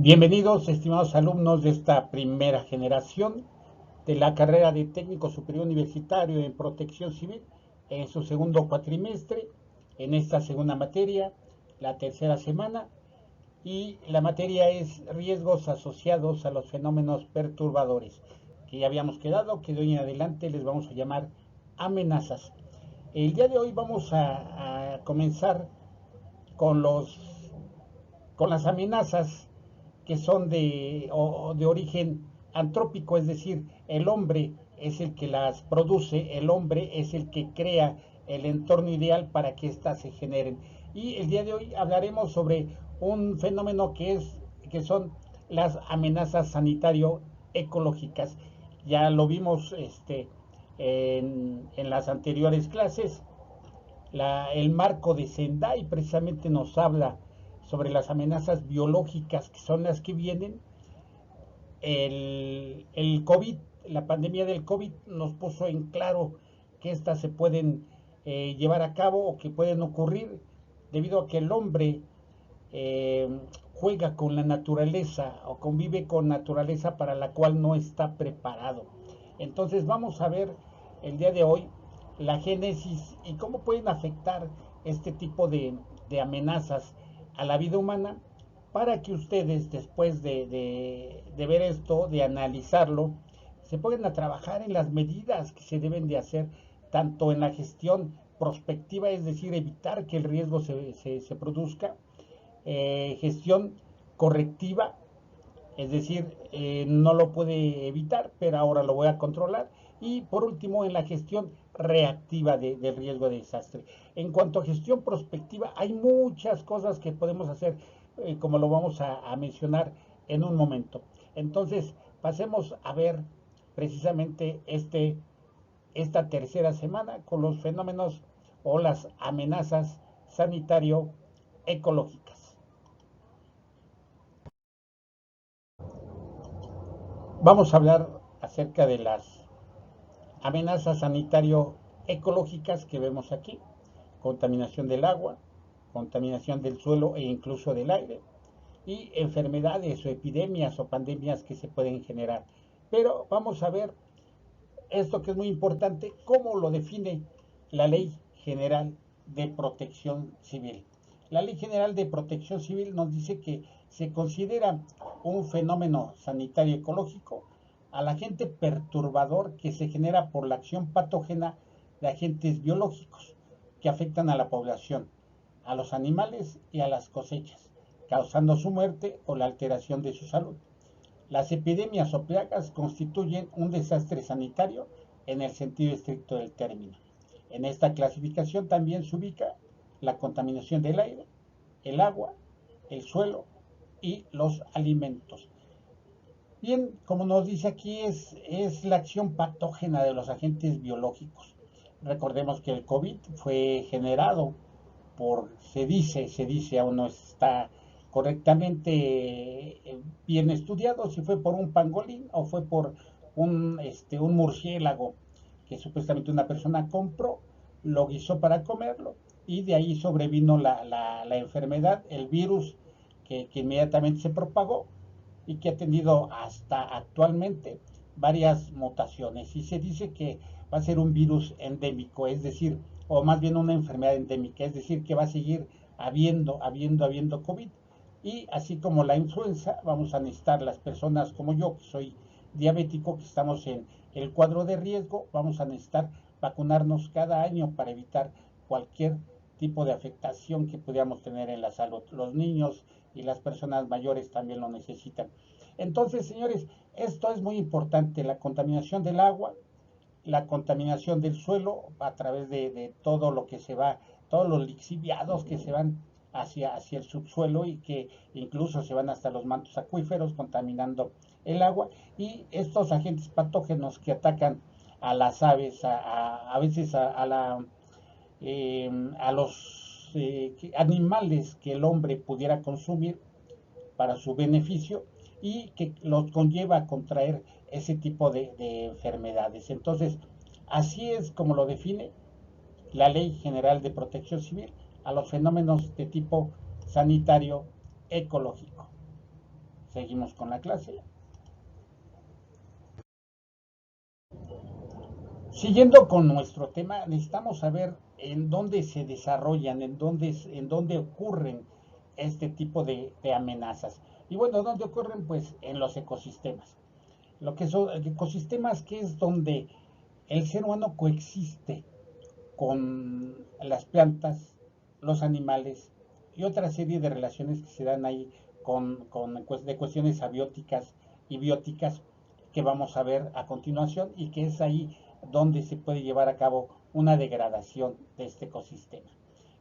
Bienvenidos, estimados alumnos de esta primera generación de la carrera de Técnico Superior Universitario en Protección Civil en su segundo cuatrimestre, en esta segunda materia, la tercera semana, y la materia es riesgos asociados a los fenómenos perturbadores, que ya habíamos quedado, que de hoy en adelante les vamos a llamar amenazas. El día de hoy vamos a comenzar con con las amenazas que son de origen antrópico, es decir, el hombre es el que las produce, el hombre es el que crea el entorno ideal para que éstas se generen. Y el día de hoy hablaremos sobre un fenómeno que son las amenazas sanitario ecológicas. Ya lo vimos en las anteriores clases. El marco de Sendai precisamente nos habla sobre las amenazas biológicas que son las que vienen. El COVID, la pandemia del COVID nos puso en claro que estas se pueden llevar a cabo o que pueden ocurrir debido a que el hombre eh, juega con la naturaleza o convive con naturaleza para la cual no está preparado. Entonces vamos a ver el día de hoy la génesis y cómo pueden afectar este tipo de amenazas a la vida humana para que ustedes después de ver esto, de analizarlo, se pongan a trabajar en las medidas que se deben de hacer tanto en la gestión prospectiva, es decir, evitar que el riesgo se produzca, gestión correctiva, es decir, no lo puede evitar, pero ahora lo voy a controlar. Y por último, en la gestión reactiva del riesgo de desastre. En cuanto a gestión prospectiva, hay muchas cosas que podemos hacer, como lo vamos a mencionar en un momento. Entonces, pasemos a ver precisamente esta tercera semana con los fenómenos o las amenazas sanitario-ecológicas. Vamos a hablar acerca de las amenazas sanitario-ecológicas que vemos aquí: contaminación del agua, contaminación del suelo e incluso del aire, y enfermedades o epidemias o pandemias que se pueden generar. Pero vamos a ver esto que es muy importante, cómo lo define la Ley General de Protección Civil. La Ley General de Protección Civil nos dice que se considera un fenómeno sanitario ecológico al agente perturbador que se genera por la acción patógena de agentes biológicos que afectan a la población, a los animales y a las cosechas, causando su muerte o la alteración de su salud. Las epidemias o plagas constituyen un desastre sanitario en el sentido estricto del término. En esta clasificación también se ubica la contaminación del aire, el agua, el suelo y los alimentos. Bien, como nos dice aquí, es la acción patógena de los agentes biológicos. Recordemos que el COVID fue generado se dice, aún no está correctamente bien estudiado, si fue por un pangolín o fue por un murciélago que supuestamente una persona compró, lo guisó para comerlo y de ahí sobrevino la enfermedad, el virus que inmediatamente se propagó y que ha tenido hasta actualmente varias mutaciones. Y se dice que va a ser un virus endémico, es decir, o más bien una enfermedad endémica, es decir, que va a seguir habiendo COVID. Y así como la influenza, vamos a necesitar las personas como yo, que soy diabético, que estamos en el cuadro de riesgo, vamos a necesitar vacunarnos cada año para evitar cualquier tipo de afectación que pudiéramos tener en la salud. Los niños y las personas mayores también lo necesitan. Entonces, señores, esto es muy importante: la contaminación del agua, la contaminación del suelo a través de todo lo que se va, todos los lixiviados que se van hacia el subsuelo y que incluso se van hasta los mantos acuíferos contaminando el agua, y estos agentes patógenos que atacan a las aves, a veces a los animales que el hombre pudiera consumir para su beneficio y que los conlleva a contraer ese tipo de enfermedades. Entonces, así es como lo define la Ley General de Protección Civil a los fenómenos de tipo sanitario ecológico. Seguimos con la clase. Siguiendo con nuestro tema, necesitamos saber en dónde se desarrollan, en dónde ocurren este tipo de amenazas. Y bueno, ¿dónde ocurren? Pues en los ecosistemas. Lo que son ecosistemas, que es donde el ser humano coexiste con las plantas, los animales y otra serie de relaciones que se dan ahí de cuestiones abióticas y bióticas que vamos a ver a continuación, y que es ahí donde se puede llevar a cabo una degradación de este ecosistema.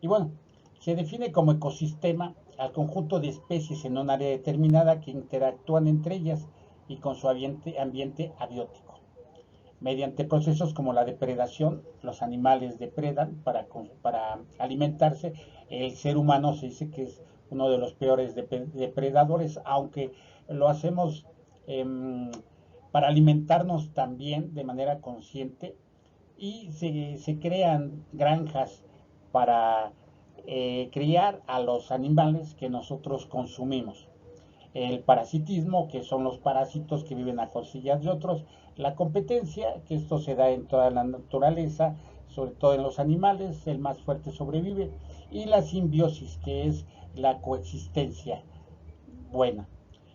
Y bueno, se define como ecosistema al conjunto de especies en un área determinada que interactúan entre ellas y con su ambiente abiótico. Mediante procesos como la depredación, los animales depredan para alimentarse. El ser humano se dice que es uno de los peores depredadores, aunque lo hacemos eh, para alimentarnos también de manera consciente, y se crean granjas para criar a los animales que nosotros consumimos. El parasitismo, que son los parásitos que viven a costillas de otros; la competencia, que esto se da en toda la naturaleza, sobre todo en los animales, el más fuerte sobrevive; y la simbiosis, que es la coexistencia buena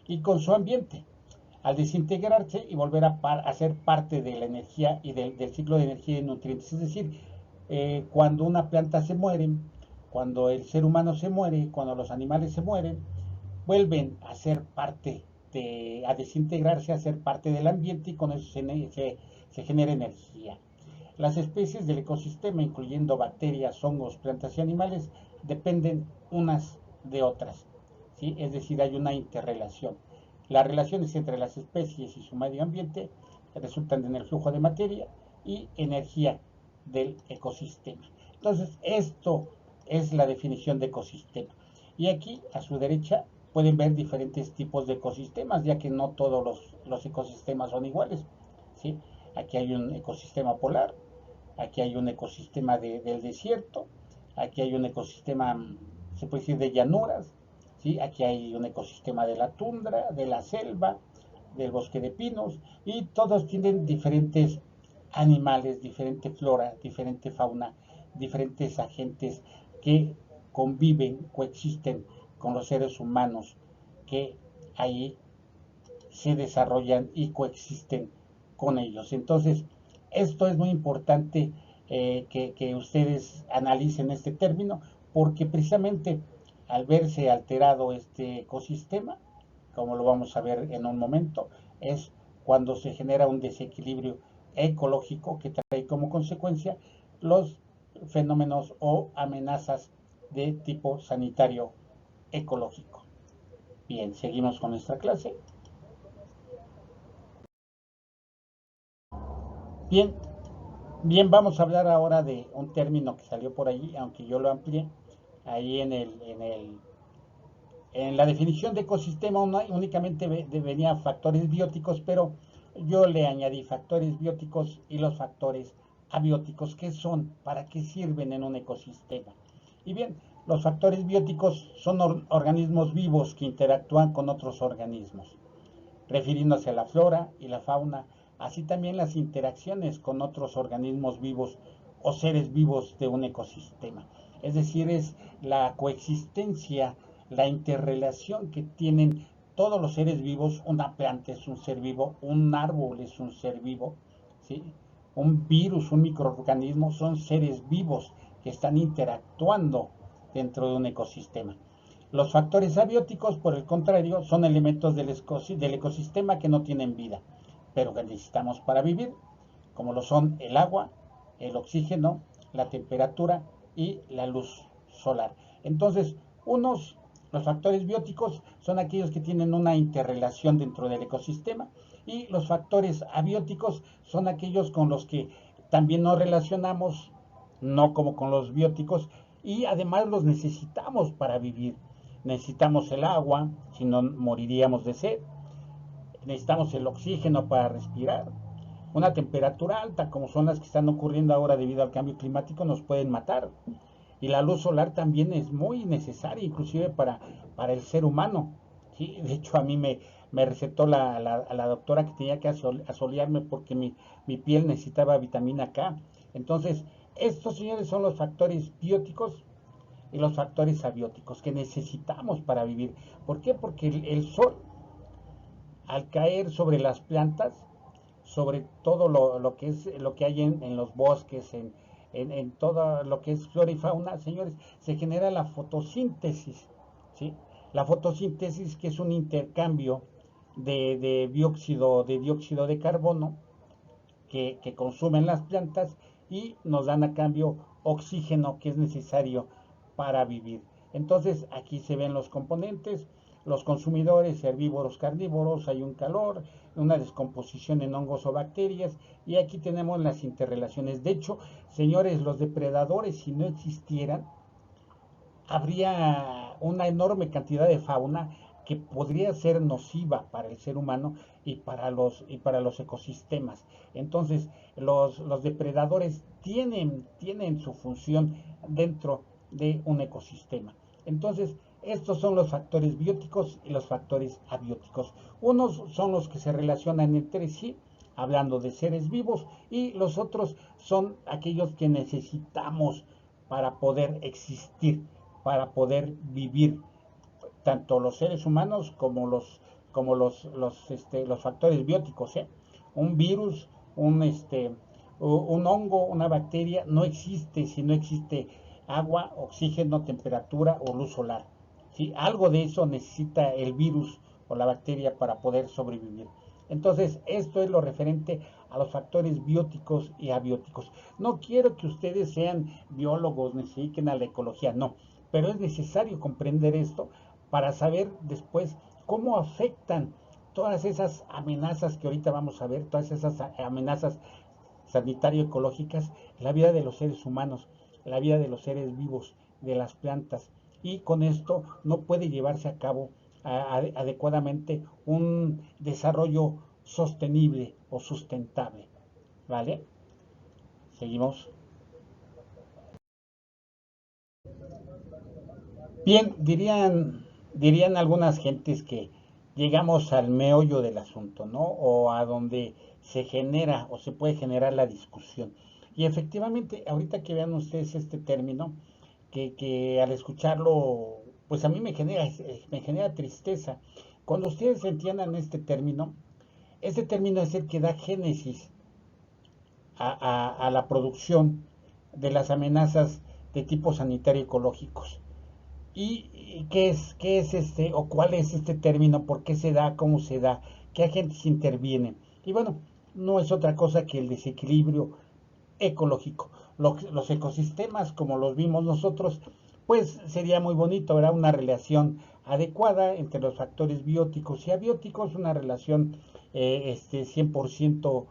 y con su ambiente. Al desintegrarse y volver a ser parte de la energía y del ciclo de energía y nutrientes, es decir, cuando una planta se muere, cuando el ser humano se muere, cuando los animales se mueren, vuelven a ser parte a desintegrarse, a ser parte del ambiente, y con eso se genera energía. Las especies del ecosistema, incluyendo bacterias, hongos, plantas y animales, dependen unas de otras, ¿sí? Es decir, hay una interrelación. Las relaciones entre las especies y su medio ambiente resultan en el flujo de materia y energía del ecosistema. Entonces, esto es la definición de ecosistema. Y aquí, a su derecha, pueden ver diferentes tipos de ecosistemas, ya que no todos los ecosistemas son iguales, ¿sí? Aquí hay un ecosistema polar, aquí hay un ecosistema del desierto, aquí hay un ecosistema, se puede decir, de llanuras, ¿sí? Aquí hay un ecosistema de la tundra, de la selva, del bosque de pinos, y todos tienen diferentes animales, diferente flora, diferente fauna, diferentes agentes que conviven, coexisten con los seres humanos que ahí se desarrollan y coexisten con ellos. Entonces, esto es muy importante, que ustedes analicen este término, porque precisamente al verse alterado este ecosistema, como lo vamos a ver en un momento, es cuando se genera un desequilibrio ecológico que trae como consecuencia los fenómenos o amenazas de tipo sanitario ecológico. Bien, seguimos con nuestra clase. Bien, bien, vamos a hablar ahora de un término que salió por ahí, aunque yo lo amplié ahí en la definición de ecosistema. Únicamente venía factores bióticos, pero yo le añadí factores bióticos y los factores abióticos. ¿Qué son? ¿Para qué sirven en un ecosistema? Y bien, los factores bióticos son organismos vivos que interactúan con otros organismos, refiriéndose a la flora y la fauna, así también las interacciones con otros organismos vivos o seres vivos de un ecosistema. Es decir, es la coexistencia, la interrelación que tienen todos los seres vivos. Una planta es un ser vivo, un árbol es un ser vivo, ¿sí? Un virus, un microorganismo, son seres vivos que están interactuando dentro de un ecosistema. Los factores abióticos, por el contrario, son elementos del ecosistema que no tienen vida, pero que necesitamos para vivir, como lo son el agua, el oxígeno, la temperatura y la luz solar. Entonces, los factores bióticos son aquellos que tienen una interrelación dentro del ecosistema, y los factores abióticos son aquellos con los que también nos relacionamos, no como con los bióticos, y además los necesitamos para vivir. Necesitamos el agua, si no moriríamos de sed. Necesitamos el oxígeno para respirar. Una temperatura alta, como son las que están ocurriendo ahora debido al cambio climático, nos pueden matar. Y la luz solar también es muy necesaria, inclusive para el ser humano, ¿sí? De hecho, a mí me recetó a la doctora que tenía que asolearme porque mi piel necesitaba vitamina K. Entonces, estos, señores, son los factores bióticos y los factores abióticos que necesitamos para vivir. ¿Por qué? Porque el sol, al caer sobre las plantas, sobre todo lo que es lo que hay en los bosques, en todo lo que es flora y fauna, señores, se genera la fotosíntesis, ¿sí? La fotosíntesis, que es un intercambio de dióxido de carbono que consumen las plantas y nos dan a cambio oxígeno que es necesario para vivir. Entonces aquí se ven los componentes, los consumidores, herbívoros, carnívoros, hay un calor, una descomposición en hongos o bacterias, y aquí tenemos las interrelaciones. De hecho, señores, los depredadores, si no existieran, habría una enorme cantidad de fauna que podría ser nociva para el ser humano y para los ecosistemas. Entonces, los depredadores tienen su función dentro de un ecosistema. Entonces, estos son los factores bióticos y los factores abióticos. Unos son los que se relacionan entre sí, hablando de seres vivos, y los otros son aquellos que necesitamos para poder existir, para poder vivir, tanto los seres humanos como los factores bióticos, ¿eh? Un virus, un hongo, una bacteria, no existe si no existe agua, oxígeno, temperatura o luz solar. ¿Sí? Algo de eso necesita el virus o la bacteria para poder sobrevivir. Entonces, esto es lo referente a los factores bióticos y abióticos. No quiero que ustedes sean biólogos, ni se dediquen a la ecología, no, pero es necesario comprender esto para saber después cómo afectan todas esas amenazas que ahorita vamos a ver, todas esas amenazas sanitario-ecológicas, la vida de los seres humanos, la vida de los seres vivos, de las plantas. Y con esto no puede llevarse a cabo adecuadamente un desarrollo sostenible o sustentable. ¿Vale? Seguimos. Bien, dirían algunas gentes que llegamos al meollo del asunto, ¿no? O a donde se genera o se puede generar la discusión. Y efectivamente, ahorita que vean ustedes este término, que al escucharlo, pues a mí me genera tristeza. Cuando ustedes entiendan este término es el que da génesis a la producción de las amenazas de tipo sanitario ecológicos. ¿Y qué es o cuál es este término? ¿Por qué se da? ¿Cómo se da? ¿Qué agentes intervienen? Y bueno, no es otra cosa que el desequilibrio ecológico. Los ecosistemas, como los vimos nosotros, pues sería muy bonito, ¿verdad? Una relación adecuada entre los factores bióticos y abióticos, una relación 100%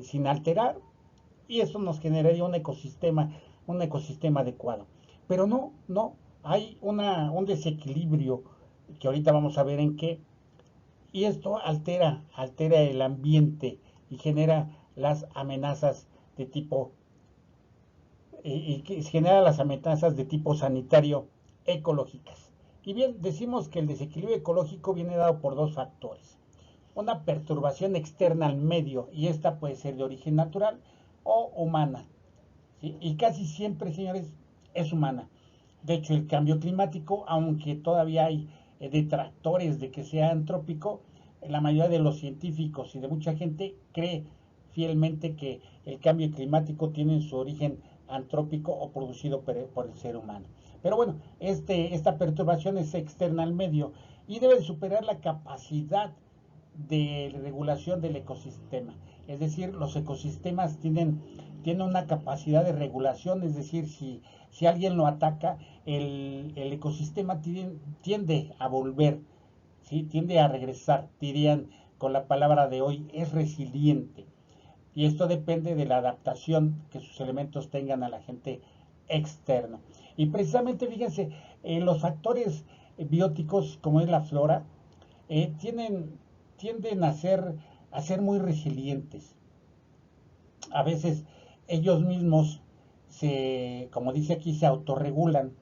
sin alterar, y eso nos generaría un ecosistema adecuado. Pero no, hay un desequilibrio que ahorita vamos a ver en qué, y esto altera el ambiente y genera las amenazas de tipo, y que genera las amenazas de tipo sanitario ecológicas. Y bien, decimos que el desequilibrio ecológico viene dado por dos factores. Una perturbación externa al medio, y esta puede ser de origen natural o humana. ¿Sí? Y casi siempre, señores, es humana. De hecho, el cambio climático, aunque todavía hay detractores de que sea antrópico, la mayoría de los científicos y de mucha gente cree fielmente que el cambio climático tiene su origen antrópico o producido por el ser humano. Pero bueno, esta perturbación es externa al medio y debe superar la capacidad de regulación del ecosistema. Es decir, los ecosistemas tienen una capacidad de regulación, es decir, si alguien lo ataca, el ecosistema tiende a volver, ¿sí? Tiende a regresar, dirían con la palabra de hoy, es resiliente. Y esto depende de la adaptación que sus elementos tengan al agente externo. Y precisamente, fíjense, los factores bióticos, como es la flora, eh, tienen, tienden a ser muy resilientes. A veces ellos mismos como dice aquí, se autorregulan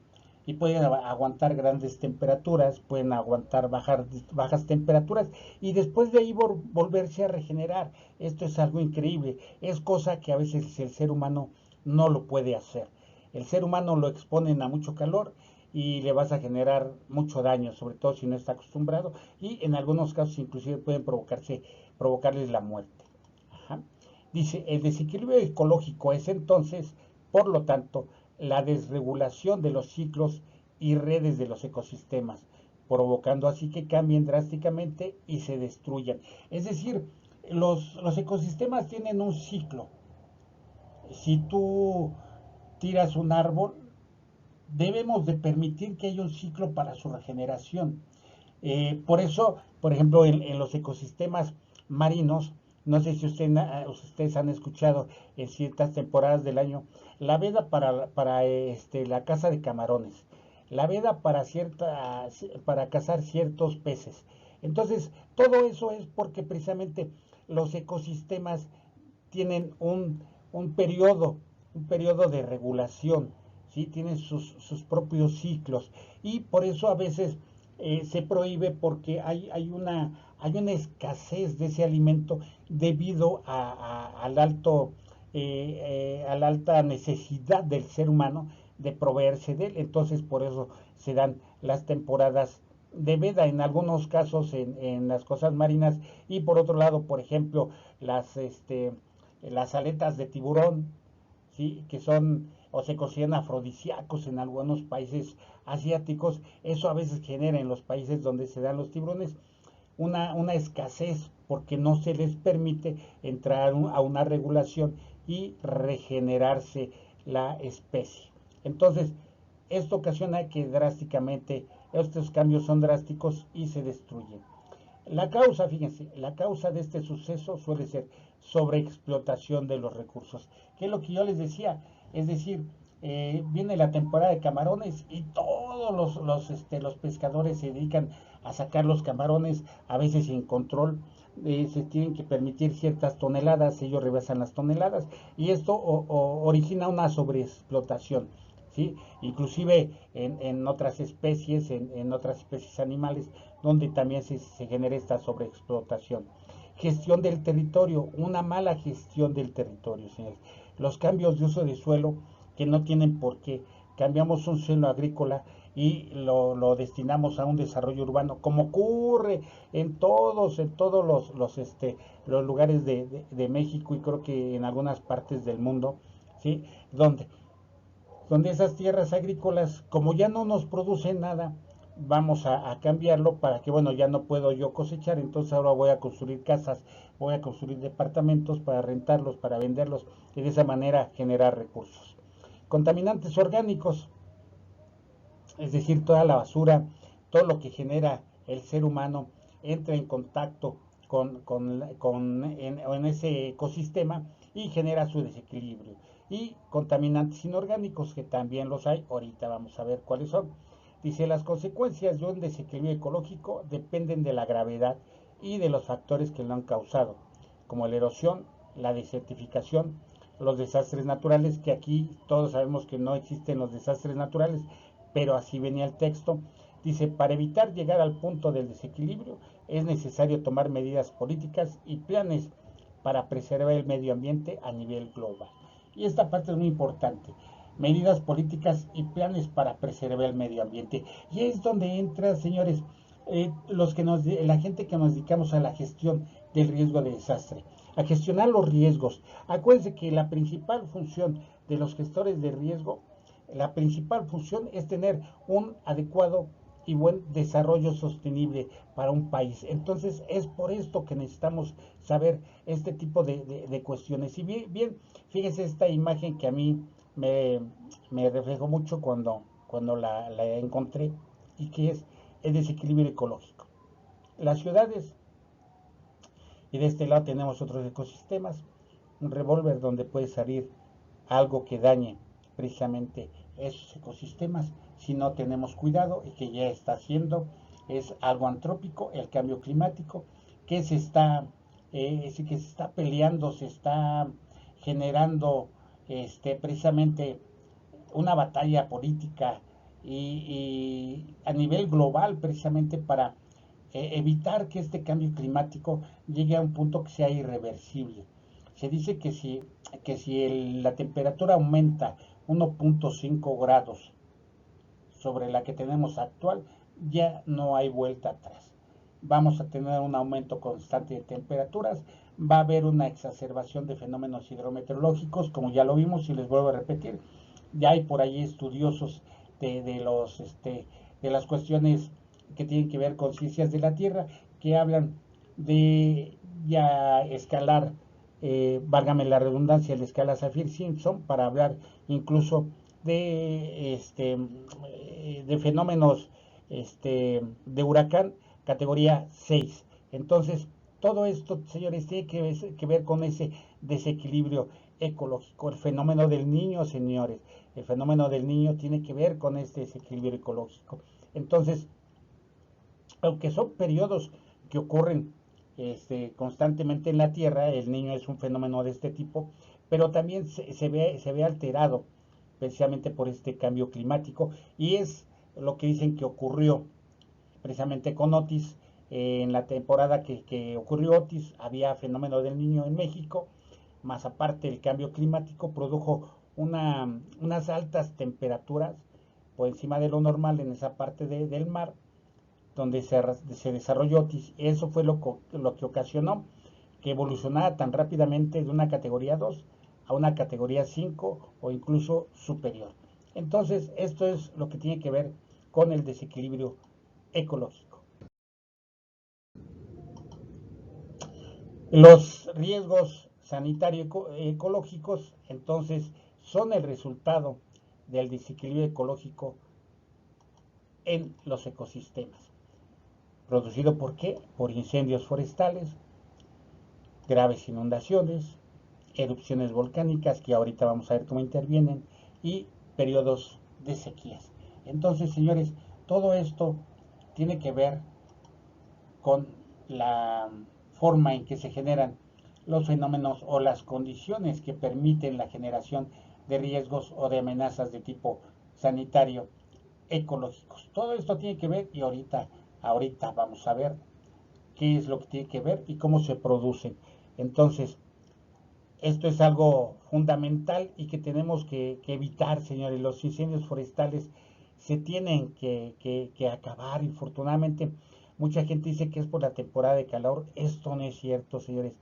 y pueden aguantar grandes temperaturas, pueden aguantar bajas temperaturas y después de ahí volverse a regenerar. Esto es algo increíble, es cosa que a veces el ser humano no lo puede hacer. El ser humano lo exponen a mucho calor y le vas a generar mucho daño, sobre todo si no está acostumbrado, y en algunos casos inclusive pueden provocarles la muerte. Ajá. Dice, el desequilibrio ecológico es entonces, por lo tanto, la desregulación de los ciclos y redes de los ecosistemas, provocando así que cambien drásticamente y se destruyan. Es decir, los ecosistemas tienen un ciclo. Si tú tiras un árbol, debemos de permitir que haya un ciclo para su regeneración. Por eso, por ejemplo, en los ecosistemas marinos, no sé si ustedes han escuchado en ciertas temporadas del año, la veda para la caza de camarones, la veda para cazar ciertos peces. Entonces, todo eso es porque precisamente los ecosistemas tienen un periodo de regulación, ¿sí? Tienen sus propios ciclos y por eso a veces se prohíbe porque hay una escasez de ese alimento debido a la alta necesidad del ser humano de proveerse de él. Entonces por eso se dan las temporadas de veda en algunos casos en las costas marinas y por otro lado, por ejemplo, las, este, las aletas de tiburón, ¿sí? Que son o se consideran afrodisíacos en algunos países asiáticos. Eso a veces genera en los países donde se dan los tiburones una escasez porque no se les permite entrar a una regulación y regenerarse la especie. Entonces, esto ocasiona que drásticamente estos cambios son drásticos y se destruyen. La causa, fíjense, la causa de este suceso suele ser sobreexplotación de los recursos, que es lo que yo les decía, es decir, viene la temporada de camarones y todos los pescadores se dedican a sacar los camarones, a veces sin control, se tienen que permitir ciertas toneladas, ellos rebasan las toneladas y esto origina una sobreexplotación. ¿Sí? Inclusive en otras especies, en otras especies animales, donde también se genera esta sobreexplotación. Gestión del territorio, una mala gestión del territorio, señores. Los cambios de uso de suelo que no tienen por qué. Cambiamos un suelo agrícola y lo destinamos a un desarrollo urbano, como ocurre en todos los lugares de México y creo que en algunas partes del mundo, ¿sí? Donde esas tierras agrícolas, como ya no nos producen nada, vamos a cambiarlo para que, bueno, ya no puedo yo cosechar, entonces ahora voy a construir casas, voy a construir departamentos para rentarlos, para venderlos y de esa manera generar recursos. Contaminantes orgánicos, es decir, toda la basura, todo lo que genera el ser humano entra en contacto en ese ecosistema y genera su desequilibrio. Y contaminantes inorgánicos, que también los hay, ahorita vamos a ver cuáles son. Dice, las consecuencias de un desequilibrio ecológico dependen de la gravedad y de los factores que lo han causado, como la erosión, la desertificación, los desastres naturales, que aquí todos sabemos que no existen los desastres naturales, pero así venía el texto. Dice, para evitar llegar al punto del desequilibrio es necesario tomar medidas políticas y planes para preservar el medio ambiente a nivel global. Y esta parte es muy importante. Medidas políticas y planes para preservar el medio ambiente. Y es donde entra, señores, la gente que nos dedicamos a la gestión del riesgo de desastre, a gestionar los riesgos. Acuérdense que la principal función de los gestores de riesgo, la principal función es tener un adecuado y buen desarrollo sostenible para un país. Entonces es por esto que necesitamos saber este tipo de cuestiones. Y bien, fíjense esta imagen que a mí me, me reflejó mucho cuando la encontré y que es el desequilibrio ecológico. Las ciudades, y de este lado tenemos otros ecosistemas, un revólver donde puede salir algo que dañe precisamente esos ecosistemas si no tenemos cuidado y que ya está haciendo es algo antrópico, el cambio climático que que se está peleando, se está generando precisamente una batalla política y a nivel global precisamente para evitar que este cambio climático llegue a un punto que sea irreversible. Se dice que si la temperatura aumenta 1.5 grados sobre la que tenemos actual, ya no hay vuelta atrás. Vamos a tener un aumento constante de temperaturas, va a haber una exacerbación de fenómenos hidrometeorológicos, como ya lo vimos y les vuelvo a repetir. Ya hay por ahí estudiosos de las cuestiones que tienen que ver con ciencias de la Tierra, que hablan de ya escalar, válgame la redundancia, la escala Saffir-Simpson, para hablar incluso de fenómenos de huracán categoría 6. Entonces, todo esto, señores, tiene que ver con ese desequilibrio ecológico. El fenómeno del niño, señores, el fenómeno del niño tiene que ver con este desequilibrio ecológico. Entonces, aunque son periodos que ocurren constantemente en la Tierra, el niño es un fenómeno de este tipo, pero también se ve alterado precisamente por este cambio climático, y es lo que dicen que ocurrió precisamente con Otis. En la temporada que ocurrió Otis había fenómeno del niño en México, más aparte el cambio climático produjo unas altas temperaturas por encima de lo normal en esa parte del mar donde se desarrolló Otis. Eso fue lo que ocasionó que evolucionara tan rápidamente de una categoría 2 a una categoría 5 o incluso superior. Entonces, esto es lo que tiene que ver con el desequilibrio ecológico. Los riesgos sanitario-ecológicos, entonces, son el resultado del desequilibrio ecológico en los ecosistemas. ¿Producido por qué? Por incendios forestales, graves inundaciones, erupciones volcánicas, que ahorita vamos a ver cómo intervienen, y periodos de sequías. Entonces, señores, todo esto tiene que ver con la forma en que se generan los fenómenos o las condiciones que permiten la generación de riesgos o de amenazas de tipo sanitario ecológicos. Todo esto tiene que ver, y ahorita vamos a ver qué es lo que tiene que ver y cómo se producen. Entonces, esto es algo fundamental y que tenemos que evitar, señores. Los incendios forestales se tienen que acabar. Infortunadamente, mucha gente dice que es por la temporada de calor. Esto no es cierto, señores.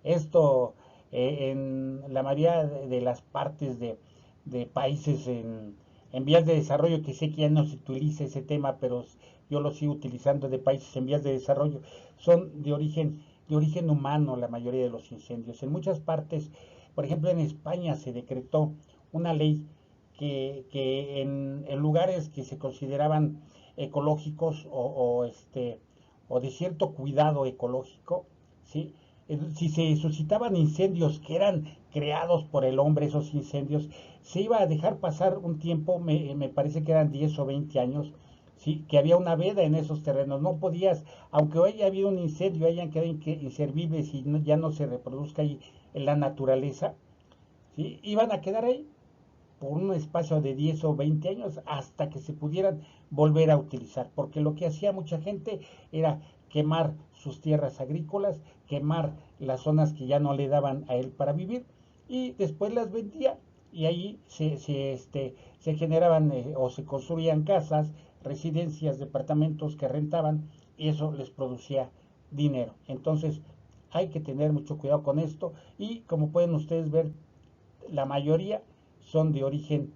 Esto, en la mayoría de las partes de países en vías de desarrollo, que sé que ya no se utiliza ese tema, pero yo lo sigo utilizando, de países en vías de desarrollo, son de origen humano la mayoría de los incendios. En muchas partes, por ejemplo en España, se decretó una ley que en lugares que se consideraban ecológicos o de cierto cuidado ecológico, ¿sí? Si se suscitaban incendios que eran creados por el hombre, esos incendios, se iba a dejar pasar un tiempo, me parece que eran 10 o 20 años, ¿sí? Que había una veda en esos terrenos. No podías, aunque haya habido un incendio, hayan quedado inservibles y ya no se reproduzca ahí en la naturaleza, ¿sí? Iban a quedar ahí por un espacio de 10 o 20 años hasta que se pudieran volver a utilizar, porque lo que hacía mucha gente era quemar sus tierras agrícolas, quemar las zonas que ya no le daban a él para vivir, y después las vendía, y ahí se generaban o se construían casas, residencias, departamentos que rentaban, y eso les producía dinero. Entonces hay que tener mucho cuidado con esto, y como pueden ustedes ver, la mayoría son de origen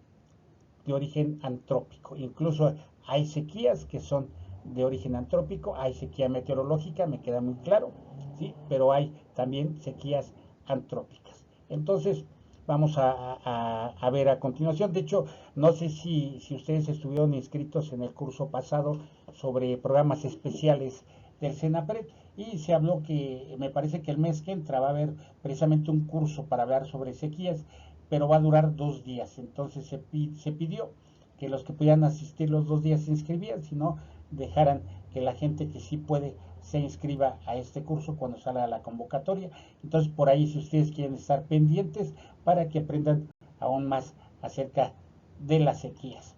antrópico. Incluso hay sequías que son de origen antrópico, hay sequía meteorológica, me queda muy claro, ¿sí? Pero hay también sequías antrópicas. Entonces, vamos a ver a continuación. De hecho, no sé si ustedes estuvieron inscritos en el curso pasado sobre programas especiales del CENAPRED, y se habló que me parece que el mes que entra va a haber precisamente un curso para hablar sobre sequías, pero va a durar 2 días. Entonces se pidió que los que pudieran asistir los 2 días se inscribían, si no, dejaran que la gente que sí puede se inscriba a este curso cuando salga la convocatoria. Entonces, por ahí, si ustedes quieren estar pendientes para que aprendan aún más acerca de las sequías.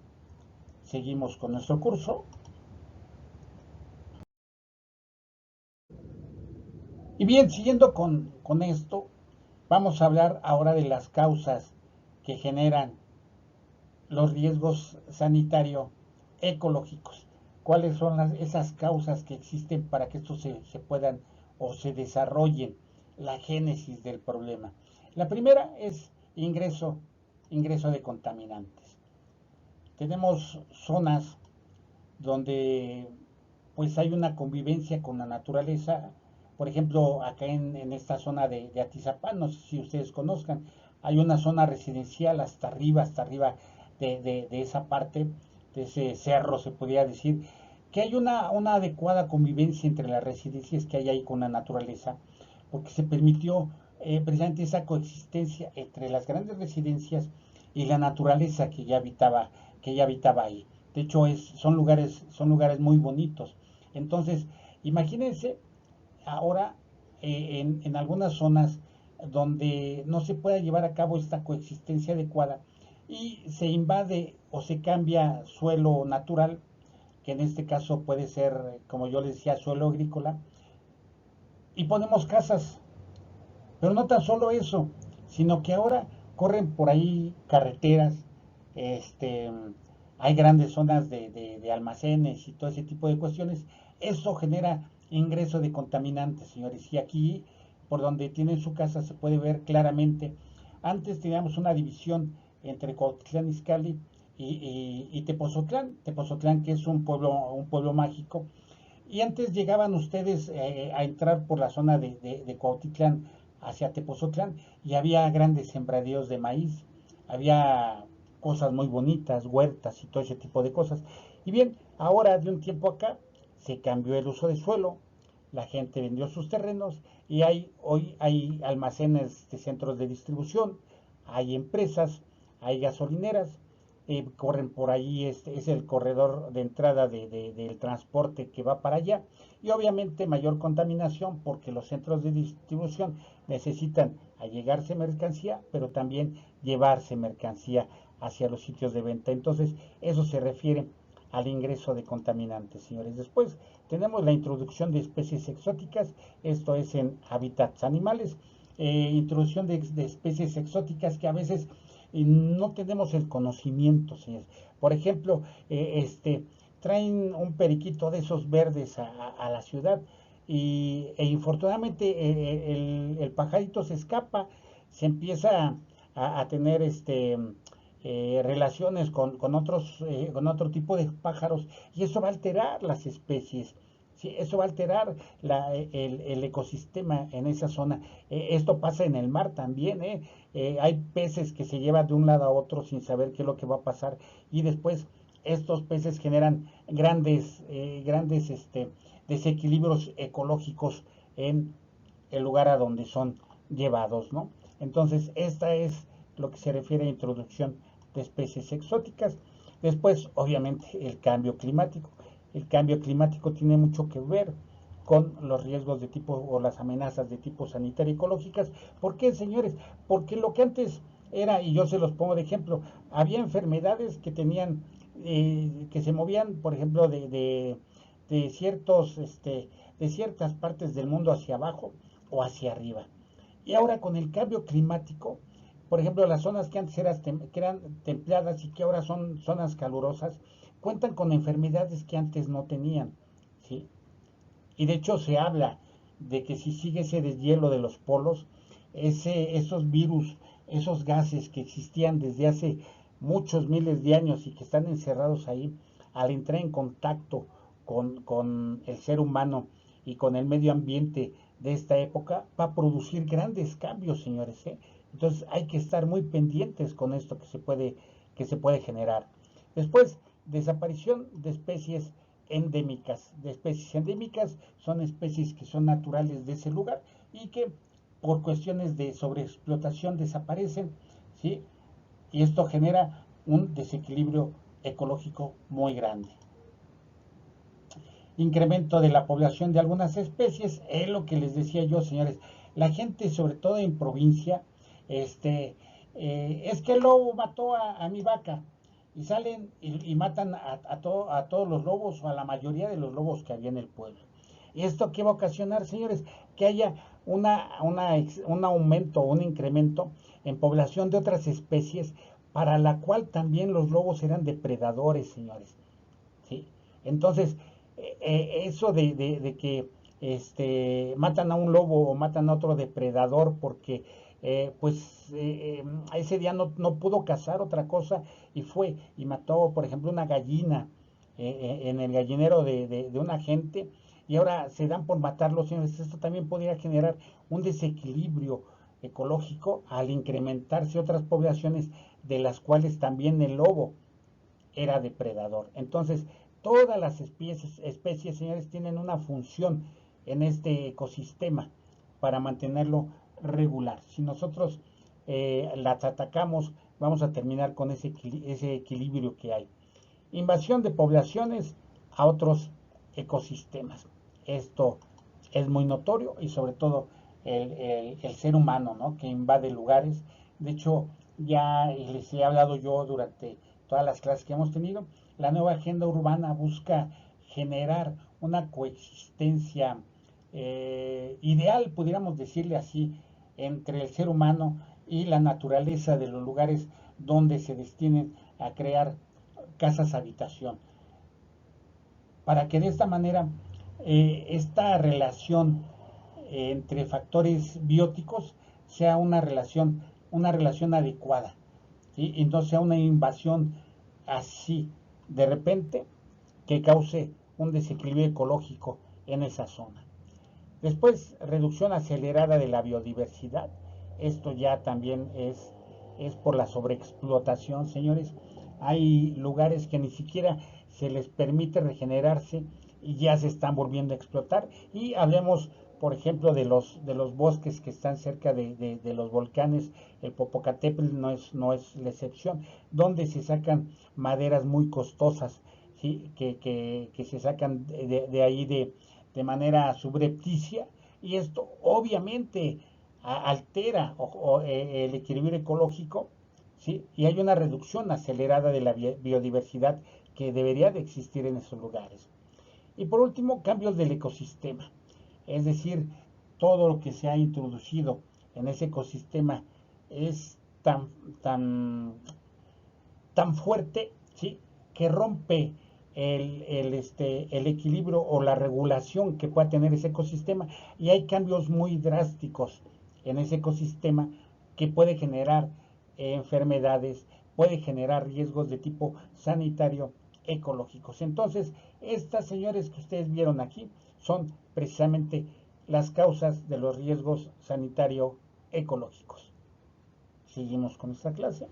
seguimos con nuestro curso. Y bien, siguiendo con esto, vamos a hablar ahora de las causas que generan los riesgos sanitarios ecológicos. ¿Cuáles son esas causas que existen para que estos se puedan o se desarrollen la génesis del problema? La primera es ingreso de contaminantes. Tenemos zonas donde pues hay una convivencia con la naturaleza. Por ejemplo, acá en esta zona de Atizapán, no sé si ustedes conozcan, hay una zona residencial hasta arriba de esa parte, de ese cerro se podría decir, que hay una adecuada convivencia entre las residencias que hay ahí con la naturaleza, porque se permitió precisamente esa coexistencia entre las grandes residencias y la naturaleza que ya habitaba ahí. De hecho, son lugares muy bonitos. Entonces, imagínense ahora en algunas zonas donde no se pueda llevar a cabo esta coexistencia adecuada y se invade o se cambia suelo natural, que en este caso puede ser, como yo les decía, suelo agrícola, y ponemos casas. Pero no tan solo eso, sino que ahora corren por ahí carreteras, este, hay grandes zonas de almacenes y todo ese tipo de cuestiones. Eso genera ingreso de contaminantes, señores. Y aquí, por donde tienen su casa, se puede ver claramente. Antes teníamos una división entre Cuautitlán Izcalli y Tepozotlán. Tepozotlán, que es un pueblo mágico. Y antes llegaban ustedes a entrar por la zona de Cuautitlán hacia Tepozotlán y había grandes sembradíos de maíz, había cosas muy bonitas, huertas y todo ese tipo de cosas. Y bien, ahora de un tiempo acá se cambió el uso de suelo, la gente vendió sus terrenos y hoy hay almacenes de centros de distribución, hay empresas, hay gasolineras, corren por ahí, es el corredor de entrada del transporte que va para allá y obviamente mayor contaminación porque los centros de distribución necesitan allegarse mercancía, pero también llevarse mercancía hacia los sitios de venta. Entonces, eso se refiere al ingreso de contaminantes, señores. Después tenemos la introducción de especies exóticas, esto es en hábitats animales, introducción de especies exóticas que a veces no tenemos el conocimiento, señores. Por ejemplo, traen un periquito de esos verdes a la ciudad e infortunadamente el pajarito se escapa, se empieza a tener relaciones con otro tipo de pájaros y eso va a alterar las especies. Sí, eso va a alterar el ecosistema en esa zona. Esto pasa en el mar también, ¿eh? Hay peces que se llevan de un lado a otro sin saber qué es lo que va a pasar y después estos peces generan grandes desequilibrios ecológicos en el lugar a donde son llevados, ¿no? Entonces, esta es lo que se refiere a introducción de especies exóticas. Después, obviamente, el cambio climático. El cambio climático tiene mucho que ver con los riesgos de tipo o las amenazas de tipo sanitario y ecológicas. ¿Por qué, señores? Porque lo que antes era, y yo se los pongo de ejemplo, había enfermedades que tenían, que se movían, por ejemplo, de de ciertas partes del mundo hacia abajo o hacia arriba. Y ahora con el cambio climático, por ejemplo, las zonas que antes que eran templadas y que ahora son zonas calurosas, cuentan con enfermedades que antes no tenían, ¿sí? Y de hecho se habla de que si sigue ese deshielo de los polos, esos virus, esos gases que existían desde hace muchos miles de años y que están encerrados ahí, al entrar en contacto con el ser humano y con el medio ambiente de esta época, va a producir grandes cambios, señores, ¿eh? Entonces hay que estar muy pendientes con esto que se puede generar. Después, desaparición de especies endémicas. De especies endémicas son especies que son naturales de ese lugar y que por cuestiones de sobreexplotación desaparecen, ¿sí? Y esto genera un desequilibrio ecológico muy grande. Incremento de la población de algunas especies, es lo que les decía yo, señores. La gente, sobre todo en provincia, es que el lobo mató a mi vaca. y salen y matan a todos los lobos o a la mayoría de los lobos que había en el pueblo. ¿Y esto qué va a ocasionar, señores? Que haya un aumento, un incremento en población de otras especies, para la cual también los lobos eran depredadores, señores. ¿Sí? Entonces, eso de que matan a un lobo o matan a otro depredador porque ese día no pudo cazar otra cosa y fue y mató, por ejemplo, una gallina en el gallinero de una gente, y ahora se dan por matarlos. Esto también podría generar un desequilibrio ecológico al incrementarse otras poblaciones de las cuales también el lobo era depredador. Entonces, todas las especies, señores, tienen una función en este ecosistema para mantenerlo regular. Si nosotros las atacamos, vamos a terminar con ese equilibrio que hay. Invasión de poblaciones a otros ecosistemas. Esto es muy notorio, y sobre todo el ser humano, ¿no?, que invade lugares. De hecho, ya les he hablado yo durante todas las clases que hemos tenido. La nueva agenda urbana busca generar una coexistencia ideal, pudiéramos decirle así, entre el ser humano y la naturaleza de los lugares donde se destinen a crear casas habitación, para que de esta manera esta relación entre factores bióticos sea una relación adecuada, ¿sí? Y no sea una invasión así de repente que cause un desequilibrio ecológico en esa zona. Después, reducción acelerada de la biodiversidad. Esto ya también es por la sobreexplotación, señores. Hay lugares que ni siquiera se les permite regenerarse y ya se están volviendo a explotar. Y hablemos, por ejemplo, de los bosques que están cerca de los volcanes. El Popocatépetl no es la excepción, donde se sacan maderas muy costosas, ¿sí?, que se sacan de ahí de manera subrepticia, y esto obviamente altera el equilibrio ecológico, ¿sí? Y hay una reducción acelerada de la biodiversidad que debería de existir en esos lugares. Y por último, cambios del ecosistema, es decir, todo lo que se ha introducido en ese ecosistema es tan fuerte, ¿sí?, que rompe el equilibrio o la regulación que pueda tener ese ecosistema, y hay cambios muy drásticos en ese ecosistema que puede generar enfermedades, puede generar riesgos de tipo sanitario, ecológicos. Entonces, estas, señores, que ustedes vieron aquí son precisamente las causas de los riesgos sanitario ecológicos. Seguimos con esta clase.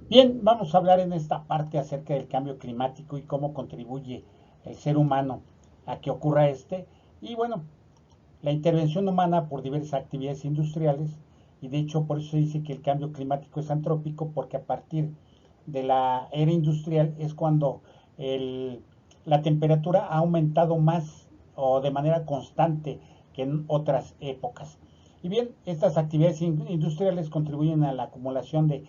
Bien, vamos a hablar en esta parte acerca del cambio climático y cómo contribuye el ser humano a que ocurra Y bueno, la intervención humana por diversas actividades industriales, y de hecho por eso se dice que el cambio climático es antrópico, porque a partir de la era industrial es cuando la temperatura ha aumentado más o de manera constante que en otras épocas. Y bien, estas actividades industriales contribuyen a la acumulación de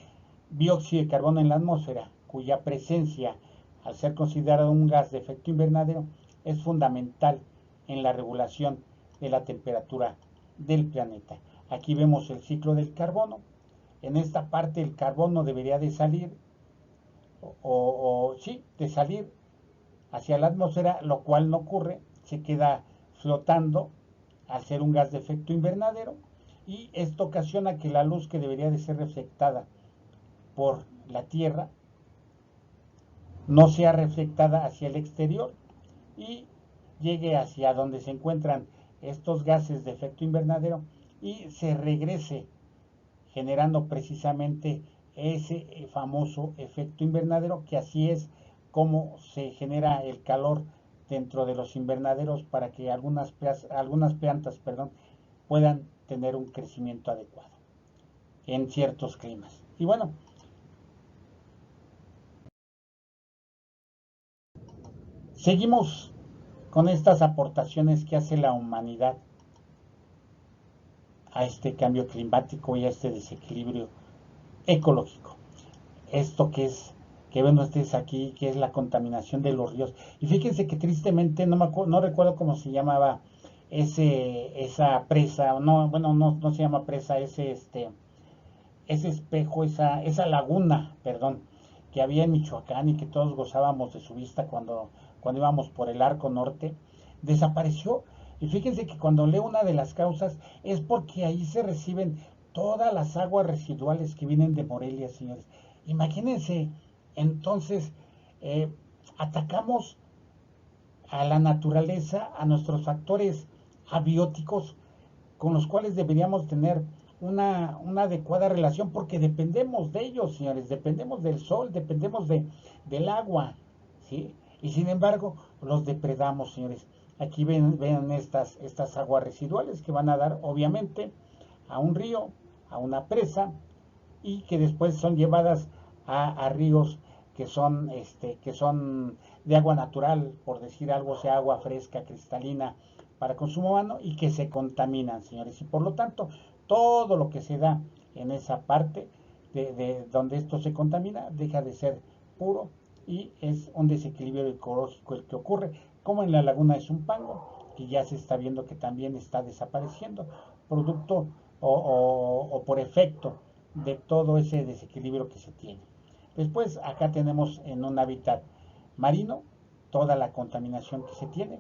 dióxido de carbono en la atmósfera, cuya presencia, al ser considerado un gas de efecto invernadero, es fundamental en la regulación de la temperatura del planeta. Aquí vemos el ciclo del carbono. En esta parte el carbono debería de salir, de salir hacia la atmósfera, lo cual no ocurre, se queda flotando al ser un gas de efecto invernadero, y esto ocasiona que la luz que debería de ser reflectada por la Tierra no sea reflectada hacia el exterior y llegue hacia donde se encuentran estos gases de efecto invernadero y se regrese, generando precisamente ese famoso efecto invernadero, que así es como se genera el calor dentro de los invernaderos, para que algunas plantas, puedan tener un crecimiento adecuado en ciertos climas. Y bueno, seguimos con estas aportaciones que hace la humanidad a este cambio climático y a este desequilibrio ecológico. esto que ven ustedes aquí, que es la contaminación de los ríos. Y fíjense que tristemente no recuerdo cómo se llamaba esa presa, o no, bueno, no se llama presa, ese espejo, esa laguna, perdón, que había en Michoacán y que todos gozábamos de su vista cuando íbamos por el arco norte, desapareció. Y fíjense que cuando leo una de las causas es porque ahí se reciben todas las aguas residuales que vienen de Morelia, señores. Imagínense, entonces, eh, atacamos a la naturaleza, a nuestros factores abióticos con los cuales deberíamos tener una adecuada relación porque dependemos de ellos, señores, dependemos del sol, del agua, ¿sí? Y sin embargo, los depredamos, señores. Aquí ven estas aguas residuales que van a dar, obviamente, a un río, a una presa, y que después son llevadas a ríos que son de agua natural, por decir algo, sea agua fresca, cristalina, para consumo humano y que se contaminan, señores. Y por lo tanto, todo lo que se da en esa parte de donde esto se contamina deja de ser puro y es un desequilibrio ecológico el que ocurre, como en la laguna de Zumpango, que ya se está viendo que también está desapareciendo, producto o por efecto de todo ese desequilibrio que se tiene. Después acá tenemos en un hábitat marino toda la contaminación que se tiene.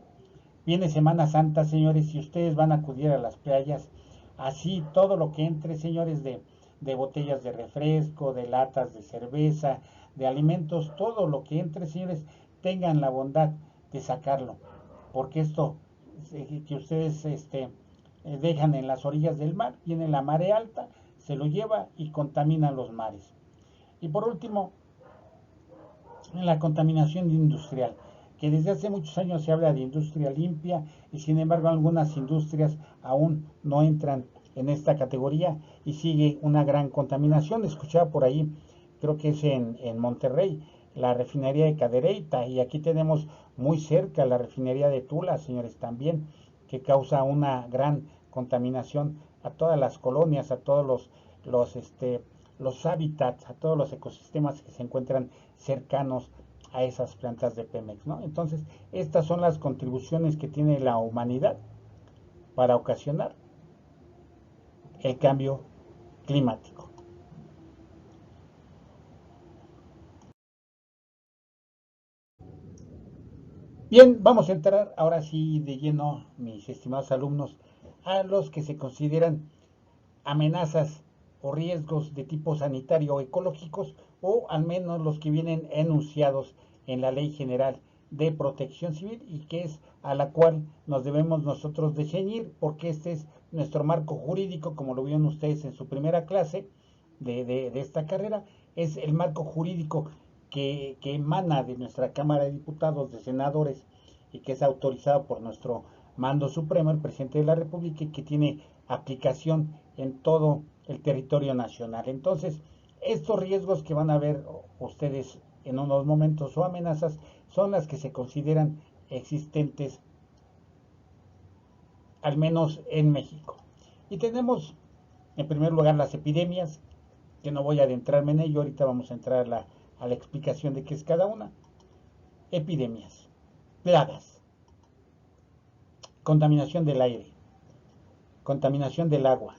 Viene Semana Santa, señores, y ustedes van a acudir a las playas, así todo lo que entre, señores, de botellas de refresco, de latas de cerveza, de alimentos, todo lo que entre, señores, tengan la bondad de sacarlo, porque esto que ustedes dejan en las orillas del mar, viene la marea alta, se lo lleva y contamina los mares. Y por último, la contaminación industrial, que desde hace muchos años se habla de industria limpia y sin embargo algunas industrias aún no entran en esta categoría y sigue una gran contaminación. Escuchaba por ahí, creo que es en Monterrey, la refinería de Cadereyta, y aquí tenemos muy cerca la refinería de Tula, señores, también, que causa una gran contaminación a todas las colonias, a todos los, este, los hábitats, a todos los ecosistemas que se encuentran cercanos a esas plantas de Pemex, ¿no? Entonces, estas son las contribuciones que tiene la humanidad para ocasionar el cambio climático. Bien, vamos a entrar ahora sí de lleno, mis estimados alumnos, a los que se consideran amenazas o riesgos de tipo sanitario o ecológicos, o al menos los que vienen enunciados en la Ley General de Protección Civil y que es a la cual nos debemos nosotros de ceñir porque este es nuestro marco jurídico, como lo vieron ustedes en su primera clase de esta carrera, es el marco jurídico que emana de nuestra Cámara de Diputados, de Senadores, y que es autorizado por nuestro mando supremo, el presidente de la República, y que tiene aplicación en todo el territorio nacional. Entonces, estos riesgos que van a ver ustedes en unos momentos o amenazas son las que se consideran existentes, al menos en México. Y tenemos, en primer lugar, las epidemias, que no voy a adentrarme en ello, ahorita vamos a entrar a la explicación de qué es cada una. Epidemias, plagas, contaminación del aire, contaminación del agua,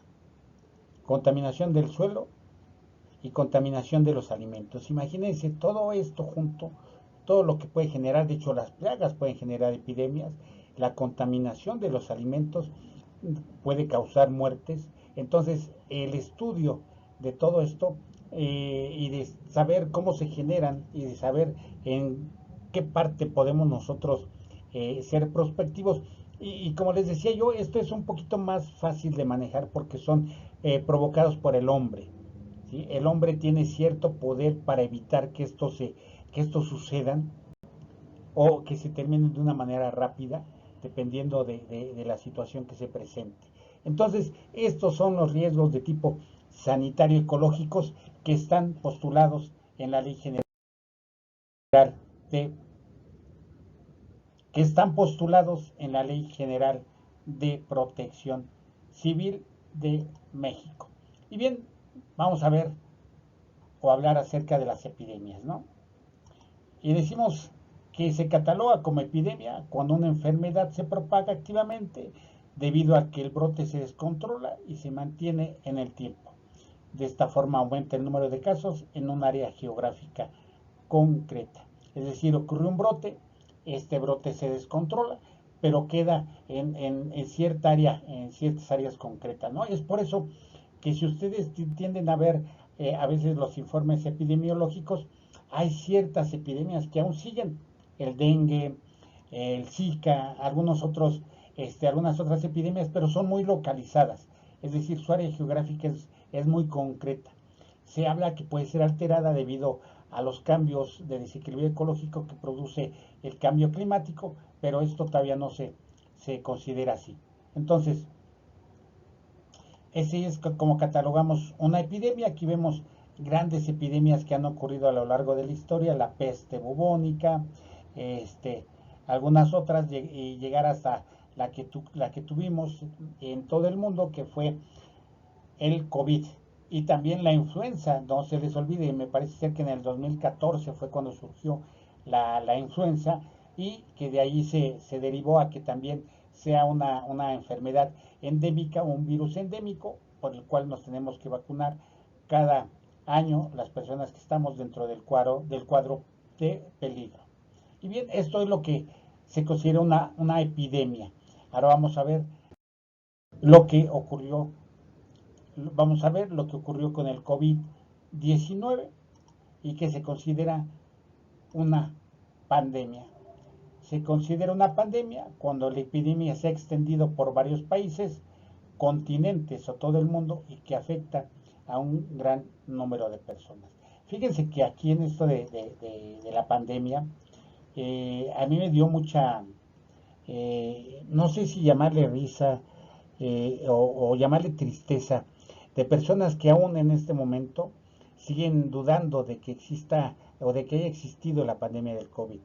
contaminación del suelo y contaminación de los alimentos. Imagínense todo esto junto, todo lo que puede generar, de hecho las plagas pueden generar epidemias, la contaminación de los alimentos puede causar muertes. Entonces el estudio de todo esto y de saber cómo se generan y de saber en qué parte podemos nosotros ser prospectivos. Y como les decía yo, esto es un poquito más fácil de manejar porque son provocados por el hombre. ¿Sí? El hombre tiene cierto poder para evitar que esto sucedan o que se terminen de una manera rápida, dependiendo de la situación que se presente. Entonces, estos son los riesgos de tipo sanitario ecológicos que están postulados en la Ley General de que están postulados en la Ley General de Protección Civil de México. Y bien, vamos a ver o hablar acerca de las epidemias, ¿no? Y decimos que se cataloga como epidemia cuando una enfermedad se propaga activamente debido a que el brote se descontrola y se mantiene en el tiempo. De esta forma aumenta el número de casos en un área geográfica concreta. Es decir, ocurre un brote, este brote se descontrola, pero queda en cierta área, en ciertas áreas concretas, ¿no? Es por eso que si ustedes tienden a ver a veces los informes epidemiológicos, hay ciertas epidemias que aún siguen, el dengue, el Zika, algunas otras epidemias, pero son muy localizadas, es decir, su área geográfica es muy concreta. Se habla que puede ser alterada debido a los cambios de desequilibrio ecológico que produce el cambio climático, pero esto todavía no se considera así. Entonces, ese es como catalogamos una epidemia. Aquí vemos grandes epidemias que han ocurrido a lo largo de la historia, la peste bubónica, este, algunas otras, y llegar hasta la que tuvimos en todo el mundo, que fue el COVID. Y también la influenza, no se les olvide, me parece ser que en el 2014 fue cuando surgió la influenza, y que de ahí se derivó a que también sea una enfermedad endémica, un virus endémico, por el cual nos tenemos que vacunar cada año las personas que estamos dentro del cuadro de peligro. Y bien, esto es lo que se considera una epidemia. Ahora lo que ocurrió vamos a ver lo que ocurrió con el COVID-19 y que se considera una pandemia. Se considera una pandemia cuando la epidemia se ha extendido por varios países, continentes o todo el mundo y que afecta a un gran número de personas. Fíjense que aquí en esto de la pandemia, a mí me dio mucha, no sé si llamarle risa o llamarle tristeza, de personas que aún en este momento siguen dudando de que exista o de que haya existido la pandemia del COVID.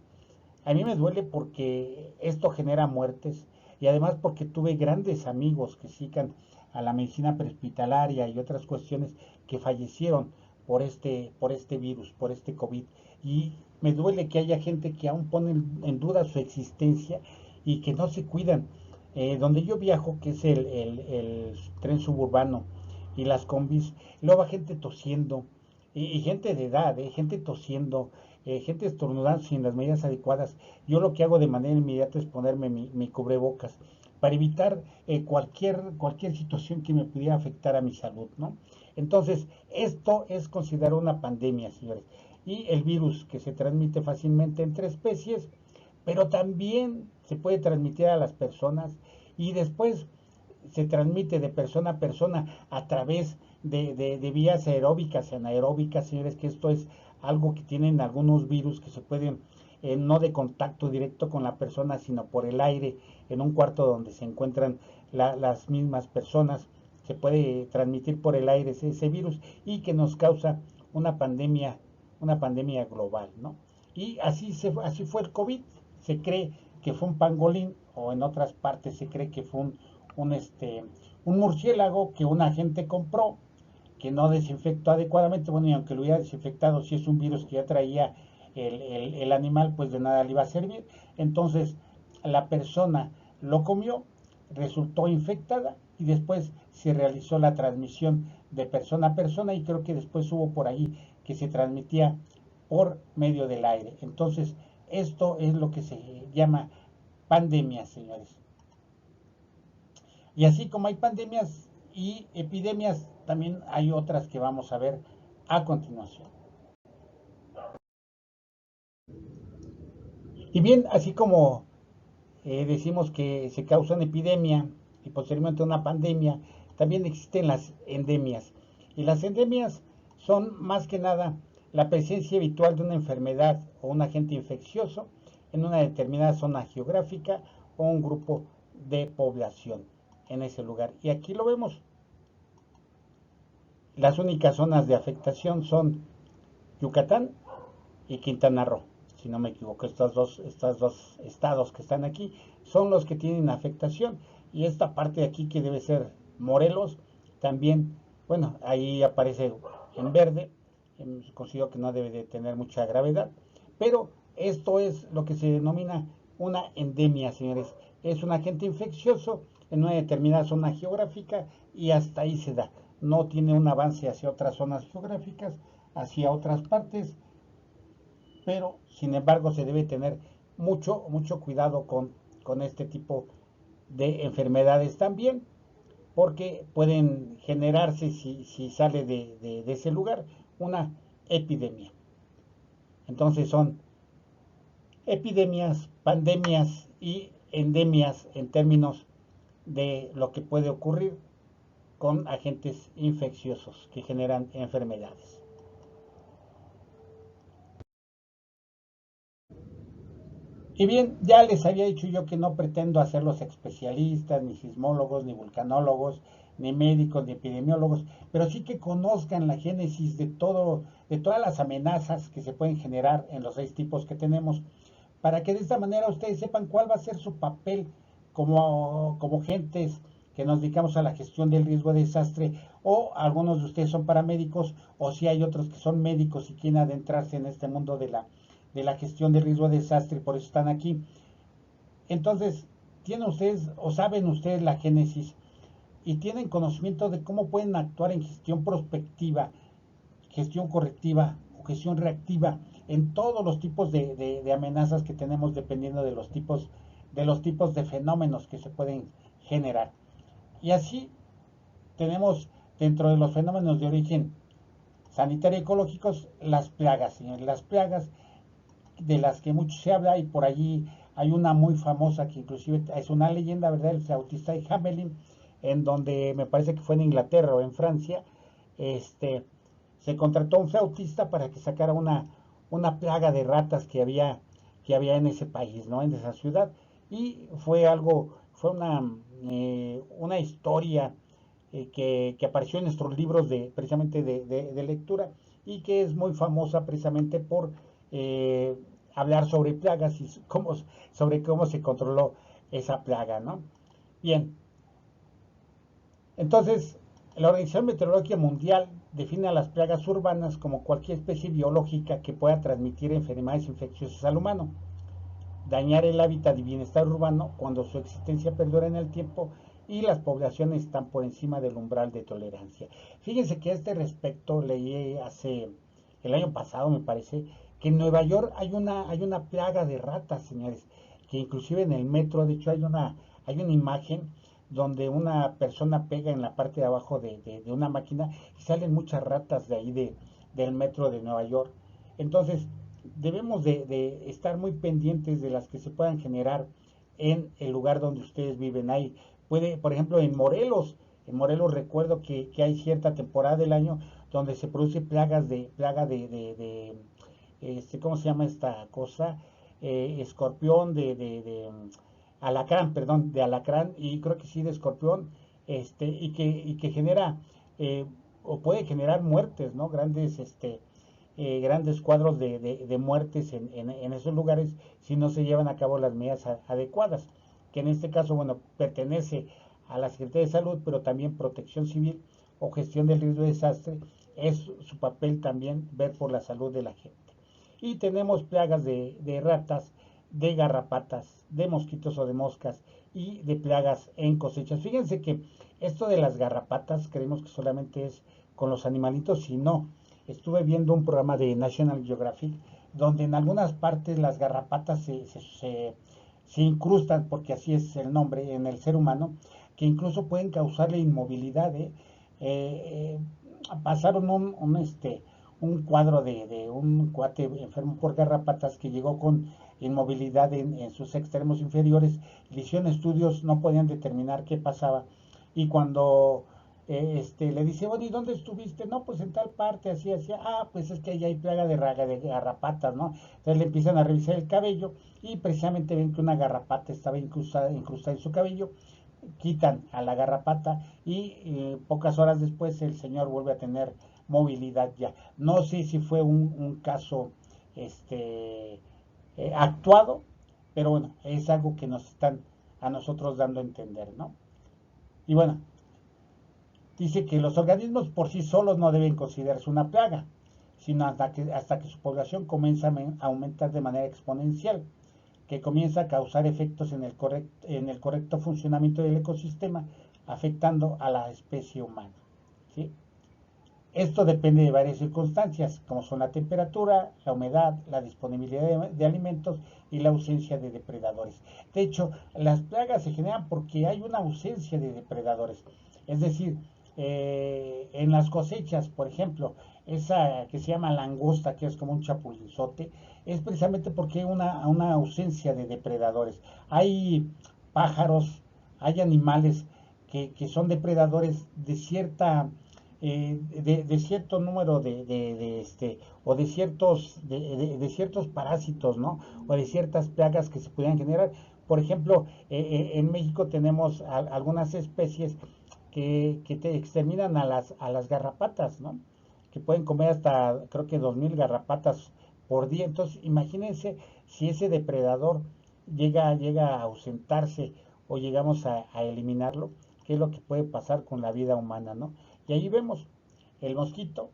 A mí me duele porque esto genera muertes y además porque tuve grandes amigos que sigan a la medicina prehospitalaria y otras cuestiones que fallecieron por este virus, por este COVID. Y me duele que haya gente que aún pone en duda su existencia y que no se cuidan. Donde yo viajo, que es el tren suburbano y las combis, luego va gente tosiendo, y gente de edad, gente tosiendo, gente estornudando sin las medidas adecuadas. Yo lo que hago de manera inmediata es ponerme mi cubrebocas para evitar cualquier situación que me pudiera afectar a mi salud, ¿no? Entonces, esto es considerado una pandemia, señores. Y el virus que se transmite fácilmente entre especies, pero también se puede transmitir a las personas y después se transmite de persona a persona a través de vías aeróbicas y anaeróbicas, señores, que esto es algo que tienen algunos virus que se pueden, no de contacto directo con la persona, sino por el aire, en un cuarto donde se encuentran las mismas personas, se puede transmitir por el aire ese virus y que nos causa una pandemia global, ¿no? Y así fue el COVID. Se cree que fue un pangolín, o en otras partes se cree que fue un murciélago que un agente compró, que no desinfectó adecuadamente. Bueno, y aunque lo hubiera desinfectado, si es un virus que ya traía el animal, pues de nada le iba a servir. Entonces la persona lo comió, resultó infectada y después se realizó la transmisión de persona a persona, y creo que después hubo por ahí que se transmitía por medio del aire. Entonces, esto es lo que se llama pandemia, señores. Y así como hay pandemias y epidemias, también hay otras que vamos a ver a continuación. Y bien, así como decimos que se causa una epidemia y posteriormente una pandemia, también existen las endemias. Y las endemias son más que nada la presencia habitual de una enfermedad o un agente infeccioso en una determinada zona geográfica o un grupo de población en ese lugar. Y aquí lo vemos. Las únicas zonas de afectación son Yucatán y Quintana Roo, si no me equivoco. Estos dos estados que están aquí son los que tienen afectación, y esta parte de aquí que debe ser Morelos también, bueno, ahí aparece en verde, considero que no debe de tener mucha gravedad, pero esto es lo que se denomina una endemia, señores. Es un agente infeccioso en una determinada zona geográfica y hasta ahí se da. No tiene un avance hacia otras zonas geográficas, hacia otras partes, pero sin embargo se debe tener mucho cuidado con este tipo de enfermedades también, porque pueden generarse, si sale de ese lugar, una epidemia. Entonces son epidemias, pandemias y endemias en términos de lo que puede ocurrir con agentes infecciosos que generan enfermedades. Y bien, ya les había dicho yo que no pretendo hacerlos especialistas, ni sismólogos, ni vulcanólogos, ni médicos, ni epidemiólogos, pero sí que conozcan la génesis de todas las amenazas que se pueden generar en los 6 tipos que tenemos, para que de esta manera ustedes sepan cuál va a ser su papel como gentes que nos dedicamos a la gestión del riesgo de desastre, o algunos de ustedes son paramédicos, o si hay otros que son médicos y quieren adentrarse en este mundo de la gestión de riesgo de desastre y por eso están aquí. Entonces, tienen ustedes o saben ustedes la génesis y tienen conocimiento de cómo pueden actuar en gestión prospectiva, gestión correctiva o gestión reactiva en todos los tipos de amenazas que tenemos dependiendo de los tipos de fenómenos que se pueden generar. Y así tenemos dentro de los fenómenos de origen sanitario y ecológicos las plagas, señores, las plagas de las que mucho se habla y por allí hay una muy famosa que inclusive es una leyenda, ¿verdad? El flautista de Hamelin, en donde me parece que fue en Inglaterra o en Francia, este, se contrató un flautista para que sacara una plaga de ratas que había en ese país, ¿no? En esa ciudad. Y fue una historia que apareció en nuestros libros precisamente de lectura y que es muy famosa precisamente por eh, hablar sobre plagas y sobre cómo se controló esa plaga, ¿no? Bien, entonces la Organización Meteorológica Mundial define a las plagas urbanas como cualquier especie biológica que pueda transmitir enfermedades infecciosas al humano, dañar el hábitat y bienestar urbano cuando su existencia perdura en el tiempo y las poblaciones están por encima del umbral de tolerancia. Fíjense que a este respecto leí el año pasado, me parece, que en Nueva York hay una plaga de ratas, señores, que inclusive en el metro, de hecho, hay una imagen donde una persona pega en la parte de abajo de una máquina y salen muchas ratas de ahí del metro de Nueva York. Entonces, debemos de estar muy pendientes de las que se puedan generar en el lugar donde ustedes viven. Por ejemplo, en Morelos recuerdo que hay cierta temporada del año donde se produce ¿cómo se llama esta cosa? Escorpión, alacrán, perdón, de alacrán, y creo que sí de escorpión, y que genera, eh, o puede generar muertes, ¿no? Grandes cuadros de muertes en esos lugares si no se llevan a cabo las medidas adecuadas, que en este caso, bueno, pertenece a la Secretaría de Salud, pero también Protección Civil o Gestión del Riesgo de Desastre, es su papel también ver por la salud de la gente. Y tenemos plagas de ratas, de garrapatas, de mosquitos o de moscas y de plagas en cosechas. Fíjense que esto de las garrapatas creemos que solamente es con los animalitos, y no. Estuve viendo un programa de National Geographic donde en algunas partes las garrapatas se incrustan, porque así es el nombre, en el ser humano, que incluso pueden causarle inmovilidad. Eh, Pasaron un cuadro de un cuate enfermo por garrapatas que llegó con inmovilidad en sus extremos inferiores. Le hicieron estudios, no podían determinar qué pasaba. Y cuando le dice, bueno, ¿y dónde estuviste? No, pues en tal parte, así, así. Ah, pues es que ahí hay plaga de garrapatas, ¿no? Entonces le empiezan a revisar el cabello y precisamente ven que una garrapata estaba incrustada en su cabello. Quitan a la garrapata y pocas horas después el señor vuelve a tener movilidad ya. No sé si fue un caso este, actuado, pero bueno, es algo que nos están a nosotros dando a entender, ¿no? Y bueno, dice que los organismos por sí solos no deben considerarse una plaga, sino hasta que su población comienza a aumentar de manera exponencial, que comienza a causar efectos en el correcto funcionamiento del ecosistema, afectando a la especie humana. ¿Sí? Esto depende de varias circunstancias, como son la temperatura, la humedad, la disponibilidad de alimentos y la ausencia de depredadores. De hecho, las plagas se generan porque hay una ausencia de depredadores. Es decir, en las cosechas, por ejemplo, esa que se llama langosta, que es como un chapulinzote, es precisamente porque hay una ausencia de depredadores. Hay pájaros, hay animales que son depredadores de cierto número o de ciertos parásitos, ¿no? O de ciertas plagas que se pudieran generar. Por ejemplo, en México tenemos algunas especies que te exterminan a las garrapatas, ¿no? Que pueden comer hasta, creo que 2000 garrapatas por día. Entonces, imagínense si ese depredador llega a ausentarse o llegamos a eliminarlo, qué es lo que puede pasar con la vida humana, ¿no? Y ahí vemos el mosquito,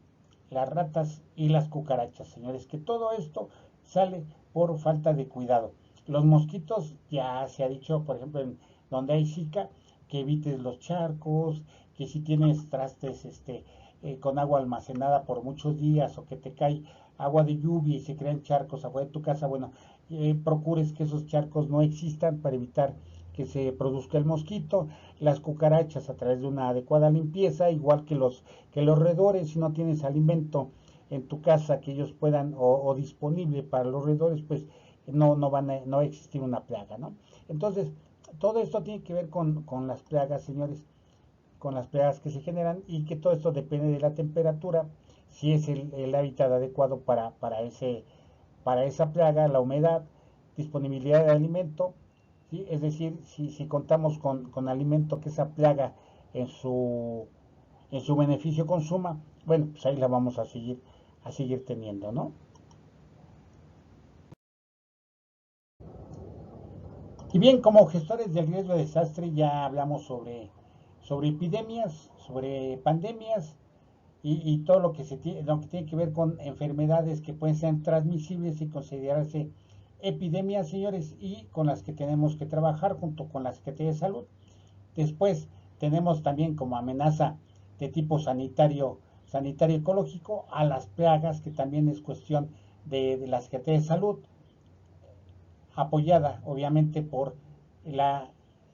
las ratas y las cucarachas, señores, que todo esto sale por falta de cuidado. Los mosquitos, ya se ha dicho, por ejemplo, en donde hay zika, que evites los charcos, que si tienes trastes con agua almacenada por muchos días o que te cae agua de lluvia y se crean charcos afuera de tu casa, bueno, procures que esos charcos no existan para evitar que se produzca el mosquito, las cucarachas a través de una adecuada limpieza, igual que los roedores, si no tienes alimento en tu casa que ellos puedan o disponible para los roedores, pues no va a existir una plaga, ¿no? Entonces, todo esto tiene que ver con las plagas, señores, con las plagas que se generan y que todo esto depende de la temperatura, si es el hábitat adecuado para esa plaga, la humedad, disponibilidad de alimento, ¿sí? Es decir, si contamos con alimento que esa plaga en en su beneficio consuma, bueno, pues ahí la vamos a seguir teniendo, ¿no? Y bien, como gestores del riesgo de desastre ya hablamos sobre epidemias, sobre pandemias y todo lo que tiene que ver con enfermedades que pueden ser transmisibles y considerarse epidemias, señores, y con las que tenemos que trabajar junto con la Secretaría de Salud. Después tenemos también como amenaza de tipo sanitario ecológico a las plagas, que también es cuestión de la Secretaría de Salud, apoyada obviamente por la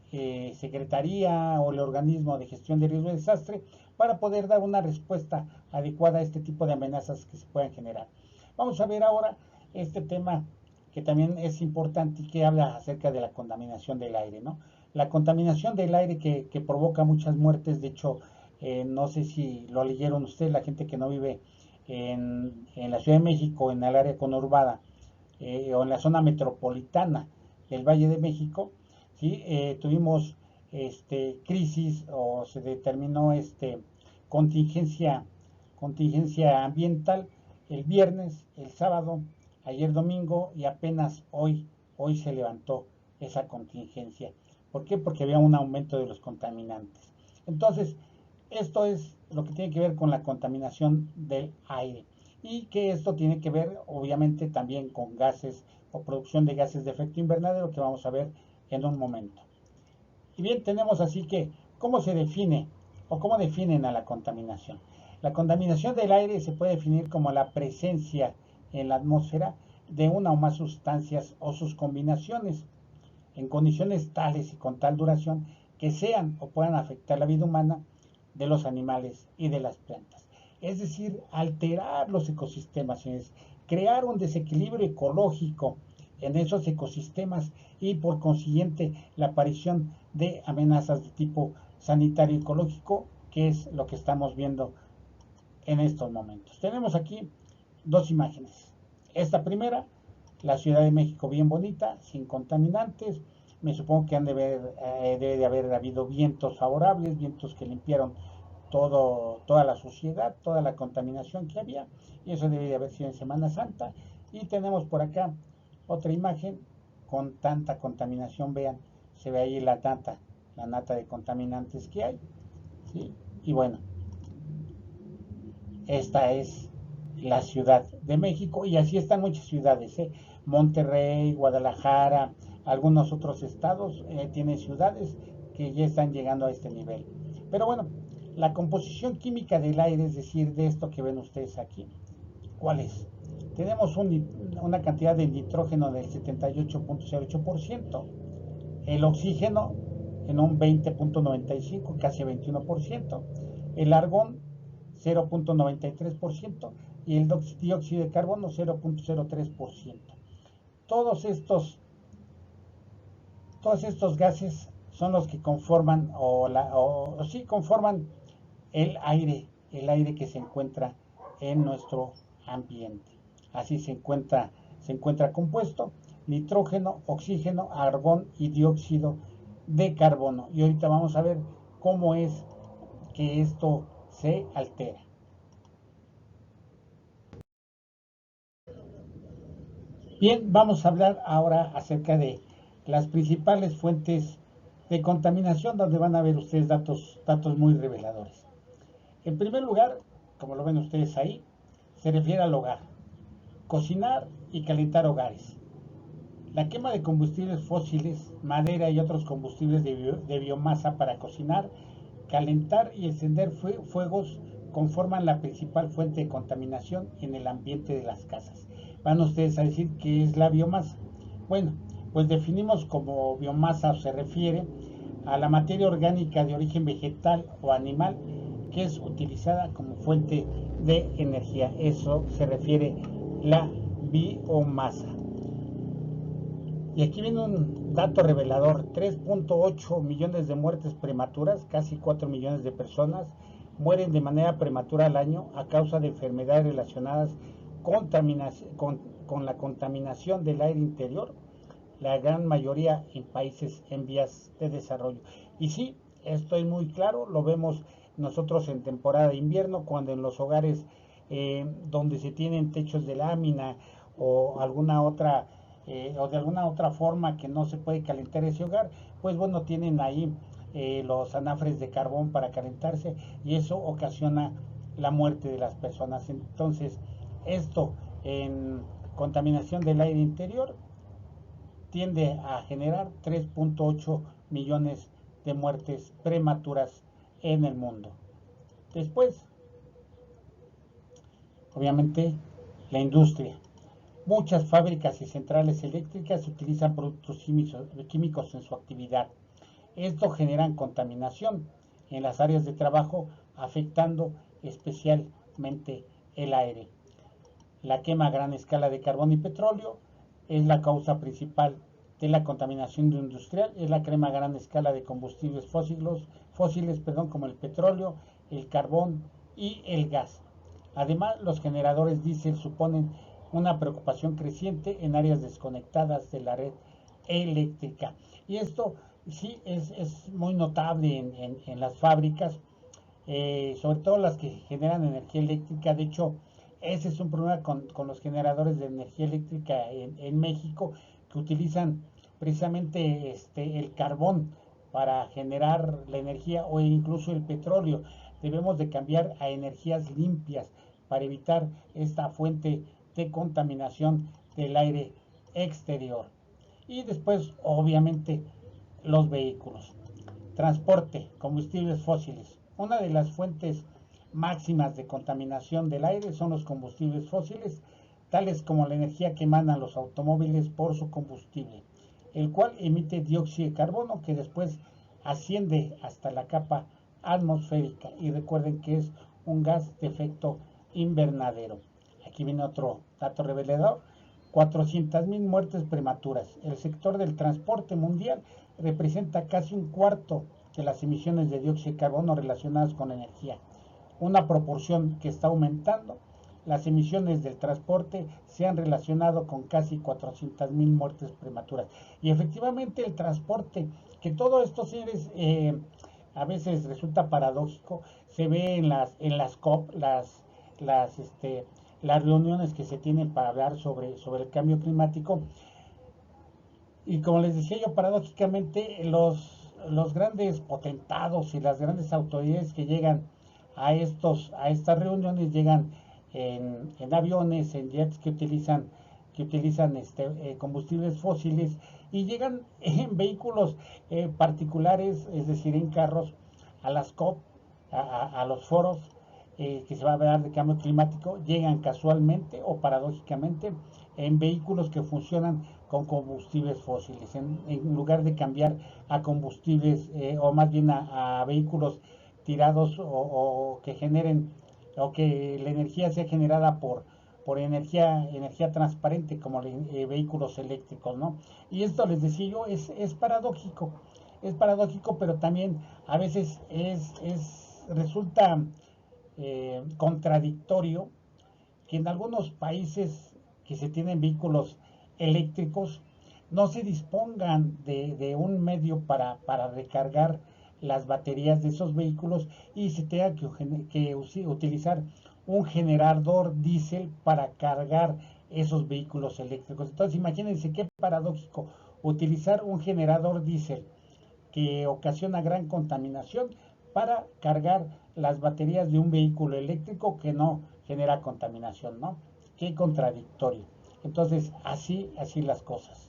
Secretaría o el organismo de gestión de riesgo de desastre, para poder dar una respuesta adecuada a este tipo de amenazas que se puedan generar. Vamos a ver ahora este tema que también es importante y que habla acerca de la contaminación del aire, ¿no? La contaminación del aire que provoca muchas muertes. De hecho, no sé si lo leyeron ustedes, la gente que no vive en la Ciudad de México, en el área conurbada, o en la zona metropolitana del Valle de México, ¿sí? Tuvimos crisis o se determinó contingencia, contingencia ambiental el viernes, el sábado, ayer domingo y apenas hoy se levantó esa contingencia. ¿Por qué? Porque había un aumento de los contaminantes. Entonces, esto es lo que tiene que ver con la contaminación del aire y que esto tiene que ver obviamente también con gases o producción de gases de efecto invernadero, que vamos a ver en un momento. Y bien, tenemos así que, ¿cómo se define o cómo definen a la contaminación? La contaminación del aire se puede definir como la presencia en la atmósfera de una o más sustancias o sus combinaciones en condiciones tales y con tal duración que sean o puedan afectar la vida humana, de los animales y de las plantas. Es decir, alterar los ecosistemas, es crear un desequilibrio ecológico en esos ecosistemas y por consiguiente la aparición de amenazas de tipo sanitario ecológico, que es lo que estamos viendo en estos momentos. Tenemos aquí dos imágenes. Esta primera, la Ciudad de México bien bonita, sin contaminantes. Me supongo que debe de haber habido vientos favorables, vientos que limpiaron toda la suciedad, toda la contaminación que había, y eso debe de haber sido en Semana Santa. Y tenemos por acá otra imagen con tanta contaminación, vean, se ve ahí la nata de contaminantes que hay, ¿sí? Y bueno, esta es la Ciudad de México, y así están muchas ciudades, Monterrey, Guadalajara, algunos otros estados tienen ciudades que ya están llegando a este nivel. Pero bueno, la composición química del aire, es decir, de esto que ven ustedes aquí, ¿cuál es? Tenemos una cantidad de nitrógeno del 78.08%, el oxígeno en un 20.95, casi 21%, el argón 0.93% y el dióxido de carbono 0.03%. Todos estos, todos estos gases son los que conforman o sí conforman el aire que se encuentra en nuestro ambiente. Así se encuentra compuesto nitrógeno, oxígeno, argón y dióxido de carbono. Y ahorita vamos a ver cómo es que esto se altera. Bien, vamos a hablar ahora acerca de las principales fuentes de contaminación, donde van a ver ustedes datos muy reveladores. En primer lugar, como lo ven ustedes ahí, se refiere al hogar, cocinar y calentar hogares. La quema de combustibles fósiles, madera y otros combustibles de biomasa para cocinar, calentar y encender fuegos conforman la principal fuente de contaminación en el ambiente de las casas. Van ustedes a decir qué es la biomasa. Bueno, pues definimos como biomasa, o se refiere a la materia orgánica de origen vegetal o animal que es utilizada como fuente de energía. Eso se refiere la biomasa. Y aquí viene un dato revelador: 3.8 millones de muertes prematuras, casi 4 millones de personas mueren de manera prematura al año a causa de enfermedades relacionadas con la contaminación del aire interior, la gran mayoría en países en vías de desarrollo. Y sí, esto es muy claro, lo vemos nosotros en temporada de invierno, cuando en los hogares donde se tienen techos de lámina o alguna otra o de alguna otra forma que no se puede calentar ese hogar, pues bueno, tienen ahí los anafres de carbón para calentarse, y eso ocasiona la muerte de las personas. Entonces, esto en contaminación del aire interior tiende a generar 3.8 millones de muertes prematuras en el mundo. Después, obviamente, la industria. Muchas fábricas y centrales eléctricas utilizan productos químicos en su actividad. Esto genera contaminación en las áreas de trabajo, afectando especialmente el aire. La quema a gran escala de carbón y petróleo es la causa principal de la contaminación industrial. Es la quema a gran escala de combustibles fósiles, como el petróleo, el carbón y el gas. Además, los generadores diésel suponen una preocupación creciente en áreas desconectadas de la red eléctrica. Y esto sí es muy notable en las fábricas, sobre todo las que generan energía eléctrica. De hecho, ese es un problema con los generadores de energía eléctrica en México, que utilizan precisamente el carbón para generar la energía, o incluso el petróleo. Debemos de cambiar a energías limpias para evitar esta fuente de contaminación del aire exterior. Y después, obviamente, los vehículos. Transporte, combustibles fósiles. Una de las fuentes máximas de contaminación del aire son los combustibles fósiles, tales como la energía que emanan los automóviles por su combustible, el cual emite dióxido de carbono que después asciende hasta la capa atmosférica. Y recuerden que es un gas de efecto invernadero. Aquí viene otro dato revelador: 400.000 muertes prematuras. El sector del transporte mundial representa casi un cuarto de las emisiones de dióxido de carbono relacionadas con energía, una proporción que está aumentando. Las emisiones del transporte se han relacionado con casi 400.000 muertes prematuras. Y efectivamente el transporte, que todo esto, señores, a veces resulta paradójico, se ve en las COP, las, este, las reuniones que se tienen para hablar sobre el cambio climático. Y como les decía yo, paradójicamente los grandes potentados y las grandes autoridades que llegan a estas reuniones llegan en aviones, en jets que utilizan combustibles fósiles y llegan en vehículos particulares, es decir, en carros, a las COP, a los foros que se va a hablar de cambio climático, llegan casualmente o paradójicamente en vehículos que funcionan con combustibles fósiles, en lugar de cambiar a combustibles o más bien a vehículos tirados o que generen o que la energía sea generada por energía transparente como vehículos eléctricos, ¿no? Y esto les decía yo, es paradójico, pero también a veces resulta contradictorio que en algunos países que se tienen vehículos eléctricos no se dispongan de un medio para recargar las baterías de esos vehículos y se tenga que utilizar un generador diésel para cargar esos vehículos eléctricos. Entonces imagínense qué paradójico utilizar un generador diésel que ocasiona gran contaminación para cargar las baterías de un vehículo eléctrico que no genera contaminación, ¿no? Qué contradictorio. Entonces, así las cosas.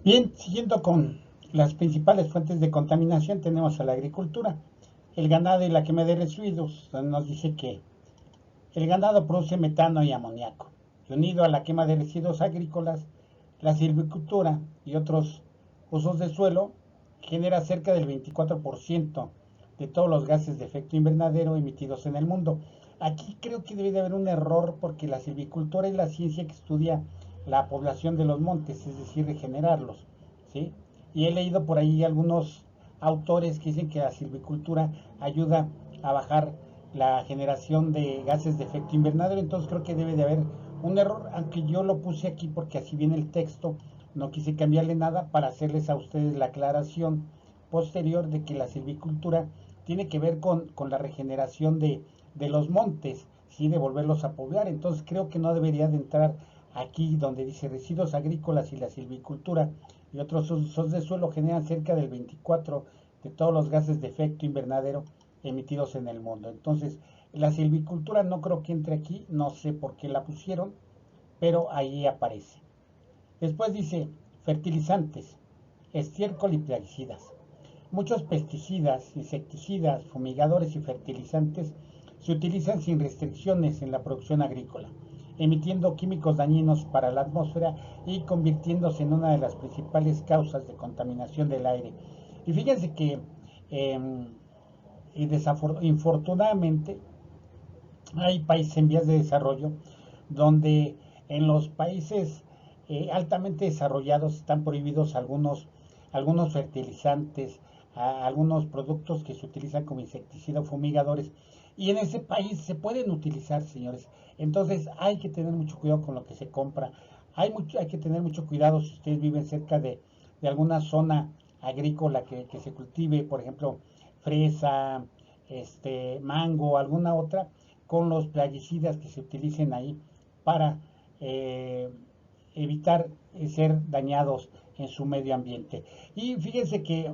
Bien, siguiendo con las principales fuentes de contaminación, tenemos a la agricultura, el ganado y la quema de residuos. Nos dice que el ganado produce metano y amoníaco. Y unido a la quema de residuos agrícolas, la silvicultura y otros usos de suelo genera cerca del 24% de todos los gases de efecto invernadero emitidos en el mundo. Aquí creo que debe de haber un error porque la silvicultura es la ciencia que estudia la población de los montes, es decir, regenerarlos, ¿sí? Y he leído por ahí algunos autores que dicen que la silvicultura ayuda a bajar la generación de gases de efecto invernadero, entonces creo que debe de haber un error, aunque yo lo puse aquí porque así viene el texto, no quise cambiarle nada para hacerles a ustedes la aclaración posterior de que la silvicultura tiene que ver con la regeneración de los montes, ¿sí? De volverlos a poblar, entonces creo que no debería de entrar aquí donde dice residuos agrícolas y la silvicultura y otros usos de suelo generan cerca del 24 de todos los gases de efecto invernadero emitidos en el mundo. Entonces, la silvicultura no creo que entre aquí, no sé por qué la pusieron, pero ahí aparece. Después dice fertilizantes, estiércol y plaguicidas. Muchos pesticidas, insecticidas, fumigadores y fertilizantes se utilizan sin restricciones en la producción agrícola, emitiendo químicos dañinos para la atmósfera y convirtiéndose en una de las principales causas de contaminación del aire. Y fíjense que eh, infortunadamente hay países en vías de desarrollo donde en los países altamente desarrollados están prohibidos algunos fertilizantes, algunos productos que se utilizan como insecticida o fumigadores. Y en ese país se pueden utilizar, señores. Entonces hay que tener mucho cuidado con lo que se compra. Hay que tener mucho cuidado si ustedes viven cerca de alguna zona agrícola que se cultive, por ejemplo, fresa, mango, alguna otra, con los plaguicidas que se utilicen ahí para eh, evitar ser dañados en su medio ambiente. Y fíjense que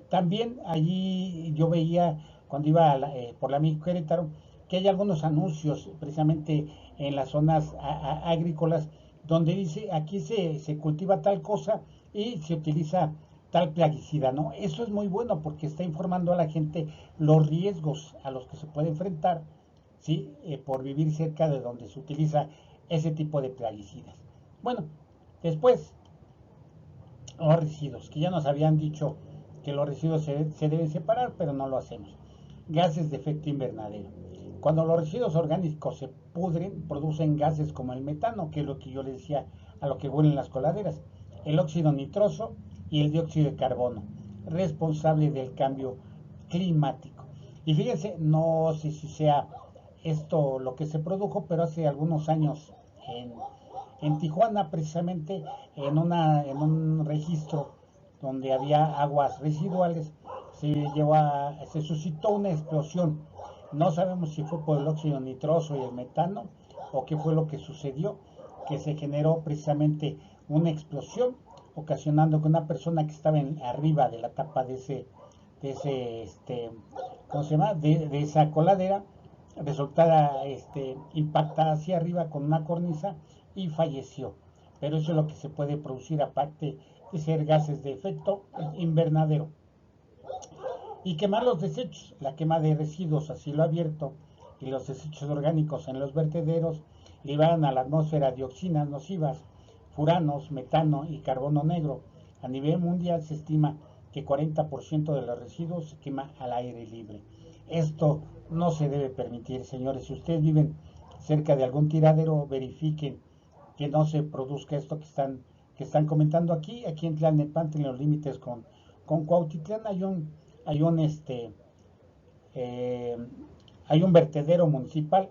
también allí yo veía cuando iba por la México Querétaro que hay algunos anuncios precisamente en las zonas agrícolas donde dice aquí se cultiva tal cosa y se utiliza tal plaguicida, ¿no? Eso es muy bueno porque está informando a la gente los riesgos a los que se puede enfrentar, ¿sí? Por vivir cerca de donde se utiliza ese tipo de plaguicidas. Bueno, después, los residuos, que ya nos habían dicho que los residuos se deben separar, pero no lo hacemos. Gases de efecto invernadero. Cuando los residuos orgánicos se pudren, producen gases como el metano, que es lo que yo les decía a lo que huelen las coladeras, el óxido nitroso y el dióxido de carbono, responsable del cambio climático. Y fíjense, no sé si sea esto lo que se produjo, pero hace algunos años en, en Tijuana, precisamente en un registro donde había aguas residuales, se suscitó una explosión. No sabemos si fue por el óxido nitroso y el metano o qué fue lo que sucedió, que se generó precisamente una explosión, ocasionando que una persona que estaba arriba de la tapa ¿cómo se llama? De esa coladera, resultara impactada hacia arriba con una cornisa y falleció. Pero eso es lo que se puede producir aparte de ser gases de efecto invernadero. Y quemar los desechos, la quema de residuos a cielo abierto y los desechos orgánicos en los vertederos liberan a la atmósfera dioxinas nocivas, furanos, metano y carbono negro. A nivel mundial se estima que 40% de los residuos se quema al aire libre. Esto no se debe permitir, señores. Si ustedes viven cerca de algún tiradero, verifiquen que no se produzca esto que están comentando aquí. Aquí en Tlalnepantla, en los límites con Cuautitlán, hay un este eh, hay un vertedero municipal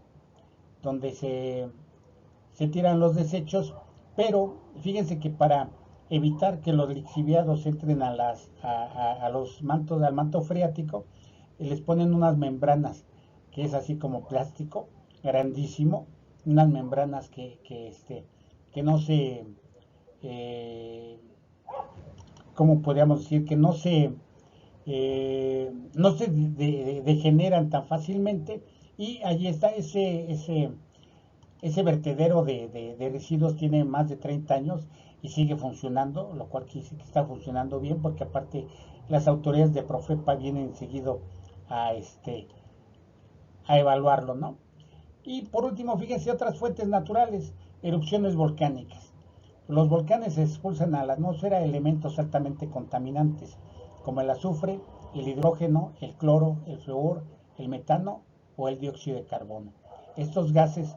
donde se tiran los desechos, pero fíjense que para evitar que los lixiviados entren a los mantos, al manto freático, les ponen unas membranas, que es así como plástico, grandísimo, unas membranas que no se, eh, ¿cómo podríamos decir? Que no se degeneran tan fácilmente, y allí está ese vertedero de residuos. Tiene más de 30 años y sigue funcionando, lo cual quiere decir que está funcionando bien, porque aparte las autoridades de Profepa vienen seguido a, a evaluarlo, ¿no? Y por último, fíjense otras fuentes naturales, erupciones volcánicas. Los volcanes expulsan a la atmósfera elementos altamente contaminantes, como el azufre, el hidrógeno, el cloro, el flúor, el metano o el dióxido de carbono. Estos gases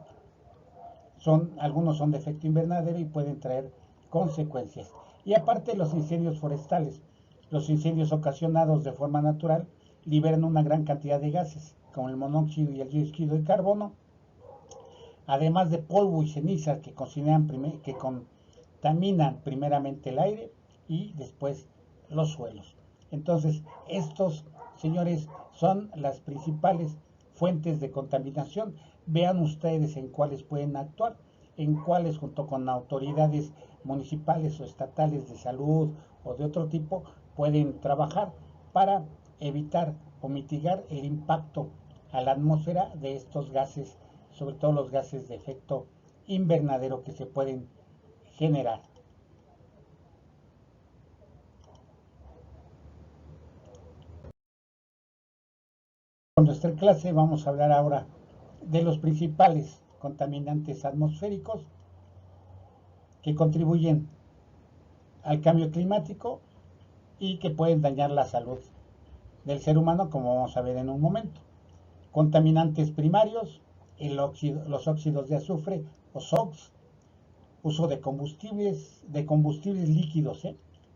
algunos son de efecto invernadero y pueden traer consecuencias. Y aparte, los incendios forestales. Los incendios ocasionados de forma natural liberan una gran cantidad de gases, como el monóxido y el dióxido de carbono, además de polvo y cenizas que contaminan primeramente el aire y después los suelos. Entonces, estos, señores, son las principales fuentes de contaminación. Vean ustedes en cuáles pueden actuar, en cuáles, junto con autoridades municipales o estatales de salud o de otro tipo, pueden trabajar para evitar o mitigar el impacto a la atmósfera de estos gases, sobre todo los gases de efecto invernadero que se pueden generar. En nuestra clase vamos a hablar ahora de los principales contaminantes atmosféricos que contribuyen al cambio climático y que pueden dañar la salud del ser humano, como vamos a ver en un momento. Contaminantes primarios, los óxidos de azufre o SOx, uso de combustibles líquidos,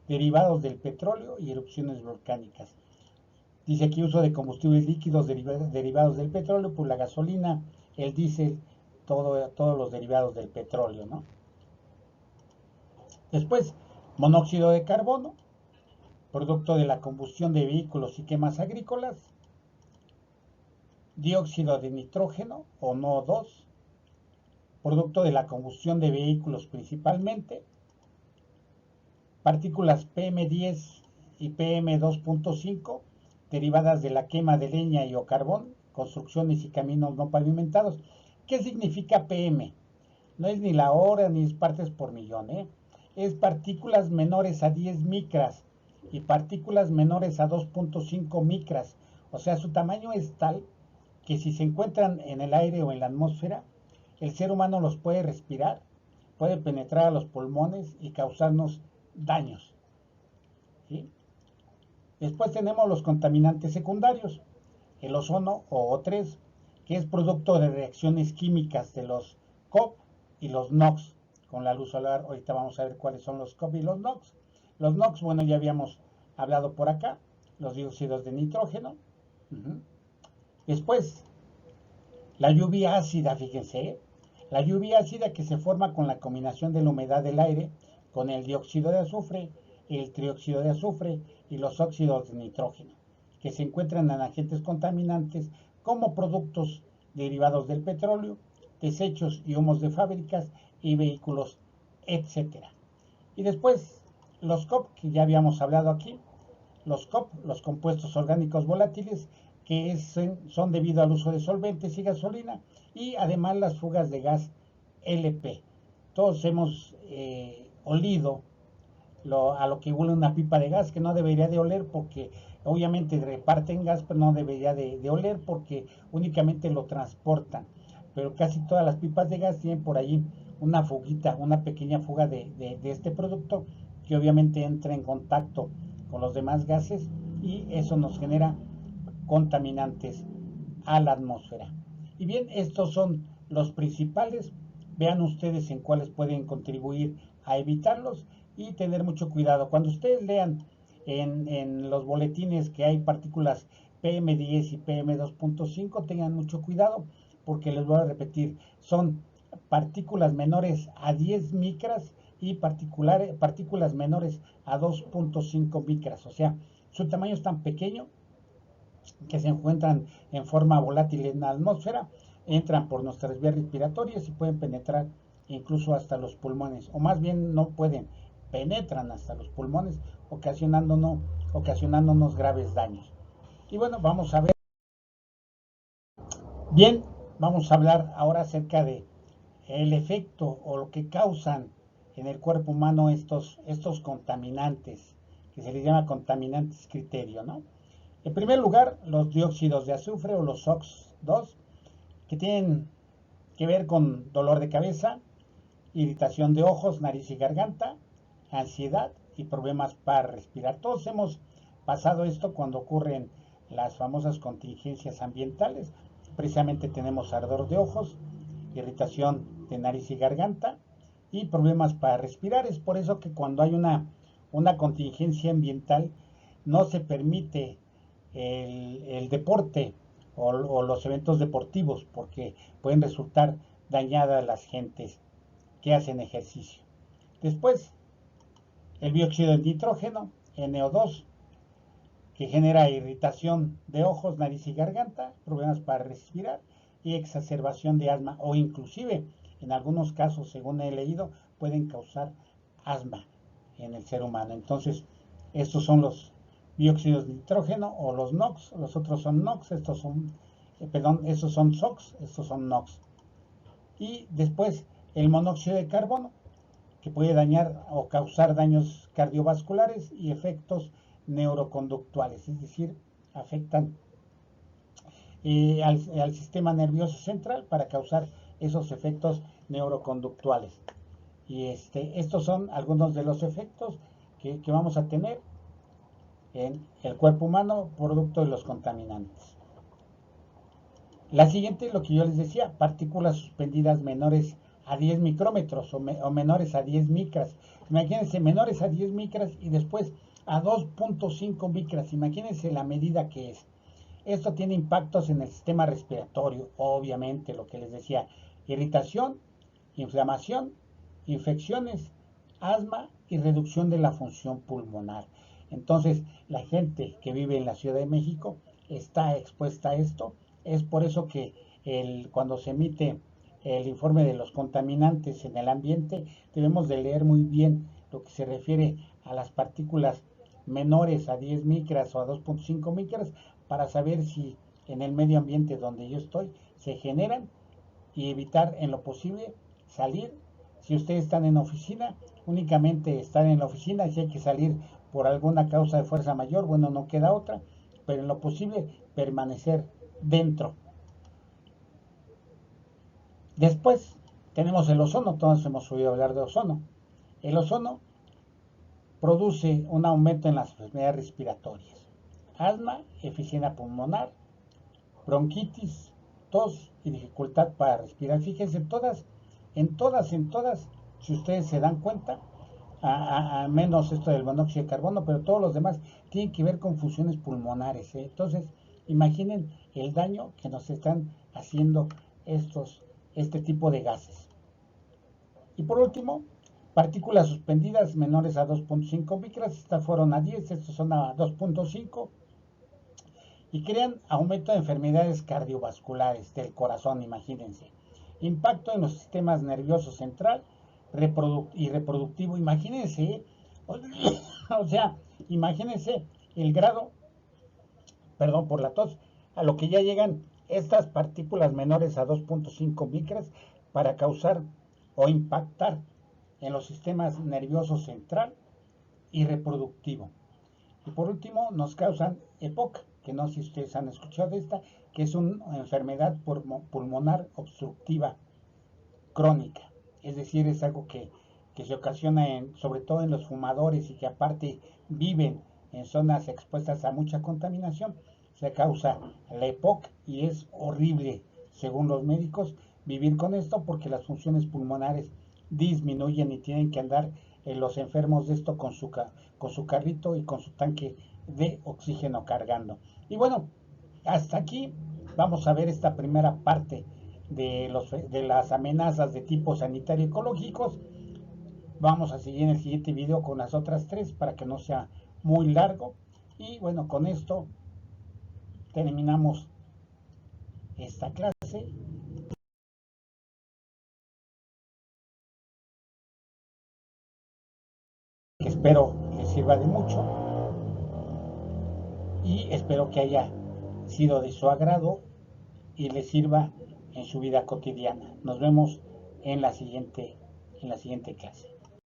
derivados del petróleo y erupciones volcánicas. Dice aquí uso de combustibles líquidos derivados del petróleo, pues la gasolina, el diésel, todos los derivados del petróleo, ¿no? Después, monóxido de carbono, producto de la combustión de vehículos y quemas agrícolas. Dióxido de nitrógeno o NO2, producto de la combustión de vehículos principalmente. Partículas PM10 y PM2.5, derivadas de la quema de leña y o carbón, construcciones y caminos no pavimentados. ¿Qué significa PM? No es ni la hora ni es partes por millón, es partículas menores a 10 micras y partículas menores a 2.5 micras. O sea, su tamaño es tal que si se encuentran en el aire o en la atmósfera, el ser humano los puede respirar, puede penetrar a los pulmones y causarnos daños, ¿sí? Después tenemos los contaminantes secundarios, el ozono o O3, que es producto de reacciones químicas de los COP y los NOx con la luz solar. Ahorita vamos a ver cuáles son los COP y los NOx. Los NOx, bueno, ya habíamos hablado por acá, los dióxidos de nitrógeno. Después, la lluvia ácida, fíjense, la lluvia ácida que se forma con la combinación de la humedad del aire con el dióxido de azufre, el trióxido de azufre y los óxidos de nitrógeno, que se encuentran en agentes contaminantes como productos derivados del petróleo, desechos y humos de fábricas y vehículos, etc. Y después, los COP, que ya habíamos hablado aquí, los COP, los compuestos orgánicos volátiles, que son debido al uso de solventes y gasolina, y además las fugas de gas LP. Todos hemos olido a lo que huele una pipa de gas, que no debería de oler porque obviamente reparten gas, pero no debería de oler porque únicamente lo transportan. Pero casi todas las pipas de gas tienen por allí una fuguita, una pequeña fuga de este producto que obviamente entra en contacto con los demás gases y eso nos genera contaminantes a la atmósfera. Y bien, estos son los principales. Vean ustedes en cuáles pueden contribuir a evitarlos y tener mucho cuidado. Cuando ustedes lean en los boletines que hay partículas PM10 y PM2.5, tengan mucho cuidado porque les voy a repetir, son partículas menores a 10 micras y partículas menores a 2.5 micras. O sea, su tamaño es tan pequeño que se encuentran en forma volátil en la atmósfera, entran por nuestras vías respiratorias y pueden penetrar incluso hasta los pulmones, o más bien no pueden, penetran hasta los pulmones, ocasionándonos graves daños. Y bueno, vamos a ver. Bien, vamos a hablar ahora acerca de el efecto o lo que causan en el cuerpo humano estos contaminantes, que se les llama contaminantes criterio, ¿no? En primer lugar, los dióxidos de azufre o los SOx2, que tienen que ver con dolor de cabeza, irritación de ojos, nariz y garganta, ansiedad y problemas para respirar. Todos hemos pasado esto cuando ocurren las famosas contingencias ambientales. Precisamente tenemos ardor de ojos, irritación de nariz y garganta y problemas para respirar. Es por eso que cuando hay una contingencia ambiental no se permite el deporte o los eventos deportivos porque pueden resultar dañadas las gentes que hacen ejercicio. Después, el dióxido de nitrógeno, NO2, que genera irritación de ojos, nariz y garganta, problemas para respirar y exacerbación de asma o inclusive, en algunos casos, según he leído, pueden causar asma en el ser humano. Entonces, estos son los dióxidos de nitrógeno o los NOx, los otros son NOx, estos son SOx, estos son NOx. Y después el monóxido de carbono, que puede dañar o causar daños cardiovasculares y efectos neuroconductuales, es decir, afectan al sistema nervioso central para causar esos efectos neuroconductuales. Y estos son algunos de los efectos que vamos a tener en el cuerpo humano producto de los contaminantes. La siguiente, lo que yo les decía, partículas suspendidas menores a 10 micrómetros o menores a 10 micras. Imagínense, menores a 10 micras y después a 2.5 micras. Imagínense la medida que es. Esto tiene impactos en el sistema respiratorio, obviamente, lo que les decía, irritación, inflamación, infecciones, asma y reducción de la función pulmonar. Entonces, la gente que vive en la Ciudad de México está expuesta a esto. Es por eso que cuando se emite el informe de los contaminantes en el ambiente, debemos de leer muy bien lo que se refiere a las partículas menores a 10 micras o a 2.5 micras para saber si en el medio ambiente donde yo estoy se generan y evitar en lo posible salir. Si ustedes están en oficina, únicamente estar en la oficina. Si hay que salir por alguna causa de fuerza mayor, bueno, no queda otra, pero en lo posible permanecer dentro. Después tenemos el ozono, todos hemos oído hablar de ozono. El ozono produce un aumento en las enfermedades respiratorias, asma, efisema pulmonar, bronquitis, tos y dificultad para respirar. Fíjense, en todas, si ustedes se dan cuenta, a menos esto del monóxido de carbono, pero todos los demás tienen que ver con funciones pulmonares. Entonces, imaginen el daño que nos están haciendo este tipo de gases. Y por último, partículas suspendidas menores a 2.5 micras, estas fueron a 10, estos son a 2.5, y crean aumento de enfermedades cardiovasculares del corazón, imagínense. Impacto en los sistemas nervioso central y reproductivo, imagínense, o sea, imagínense el grado, perdón por la tos, a lo que ya llegan estas partículas menores a 2.5 micras para causar o impactar en los sistemas nervioso central y reproductivo. Y por último nos causan EPOC, que no sé si ustedes han escuchado de esta, que es una enfermedad pulmonar obstructiva crónica. Es decir, es algo que se ocasiona sobre todo en los fumadores y que aparte viven en zonas expuestas a mucha contaminación. Se causa la EPOC y es horrible, según los médicos, vivir con esto porque las funciones pulmonares disminuyen y tienen que andar los enfermos de esto con su carrito y con su tanque de oxígeno cargando. Y bueno, hasta aquí vamos a ver esta primera parte de las amenazas de tipo sanitario ecológicos. Vamos a seguir en el siguiente video con las otras tres para que no sea muy largo. Y bueno, con esto terminamos esta clase. Que espero les sirva de mucho y espero que haya sido de su agrado y les sirva en su vida cotidiana. Nos vemos en la siguiente clase.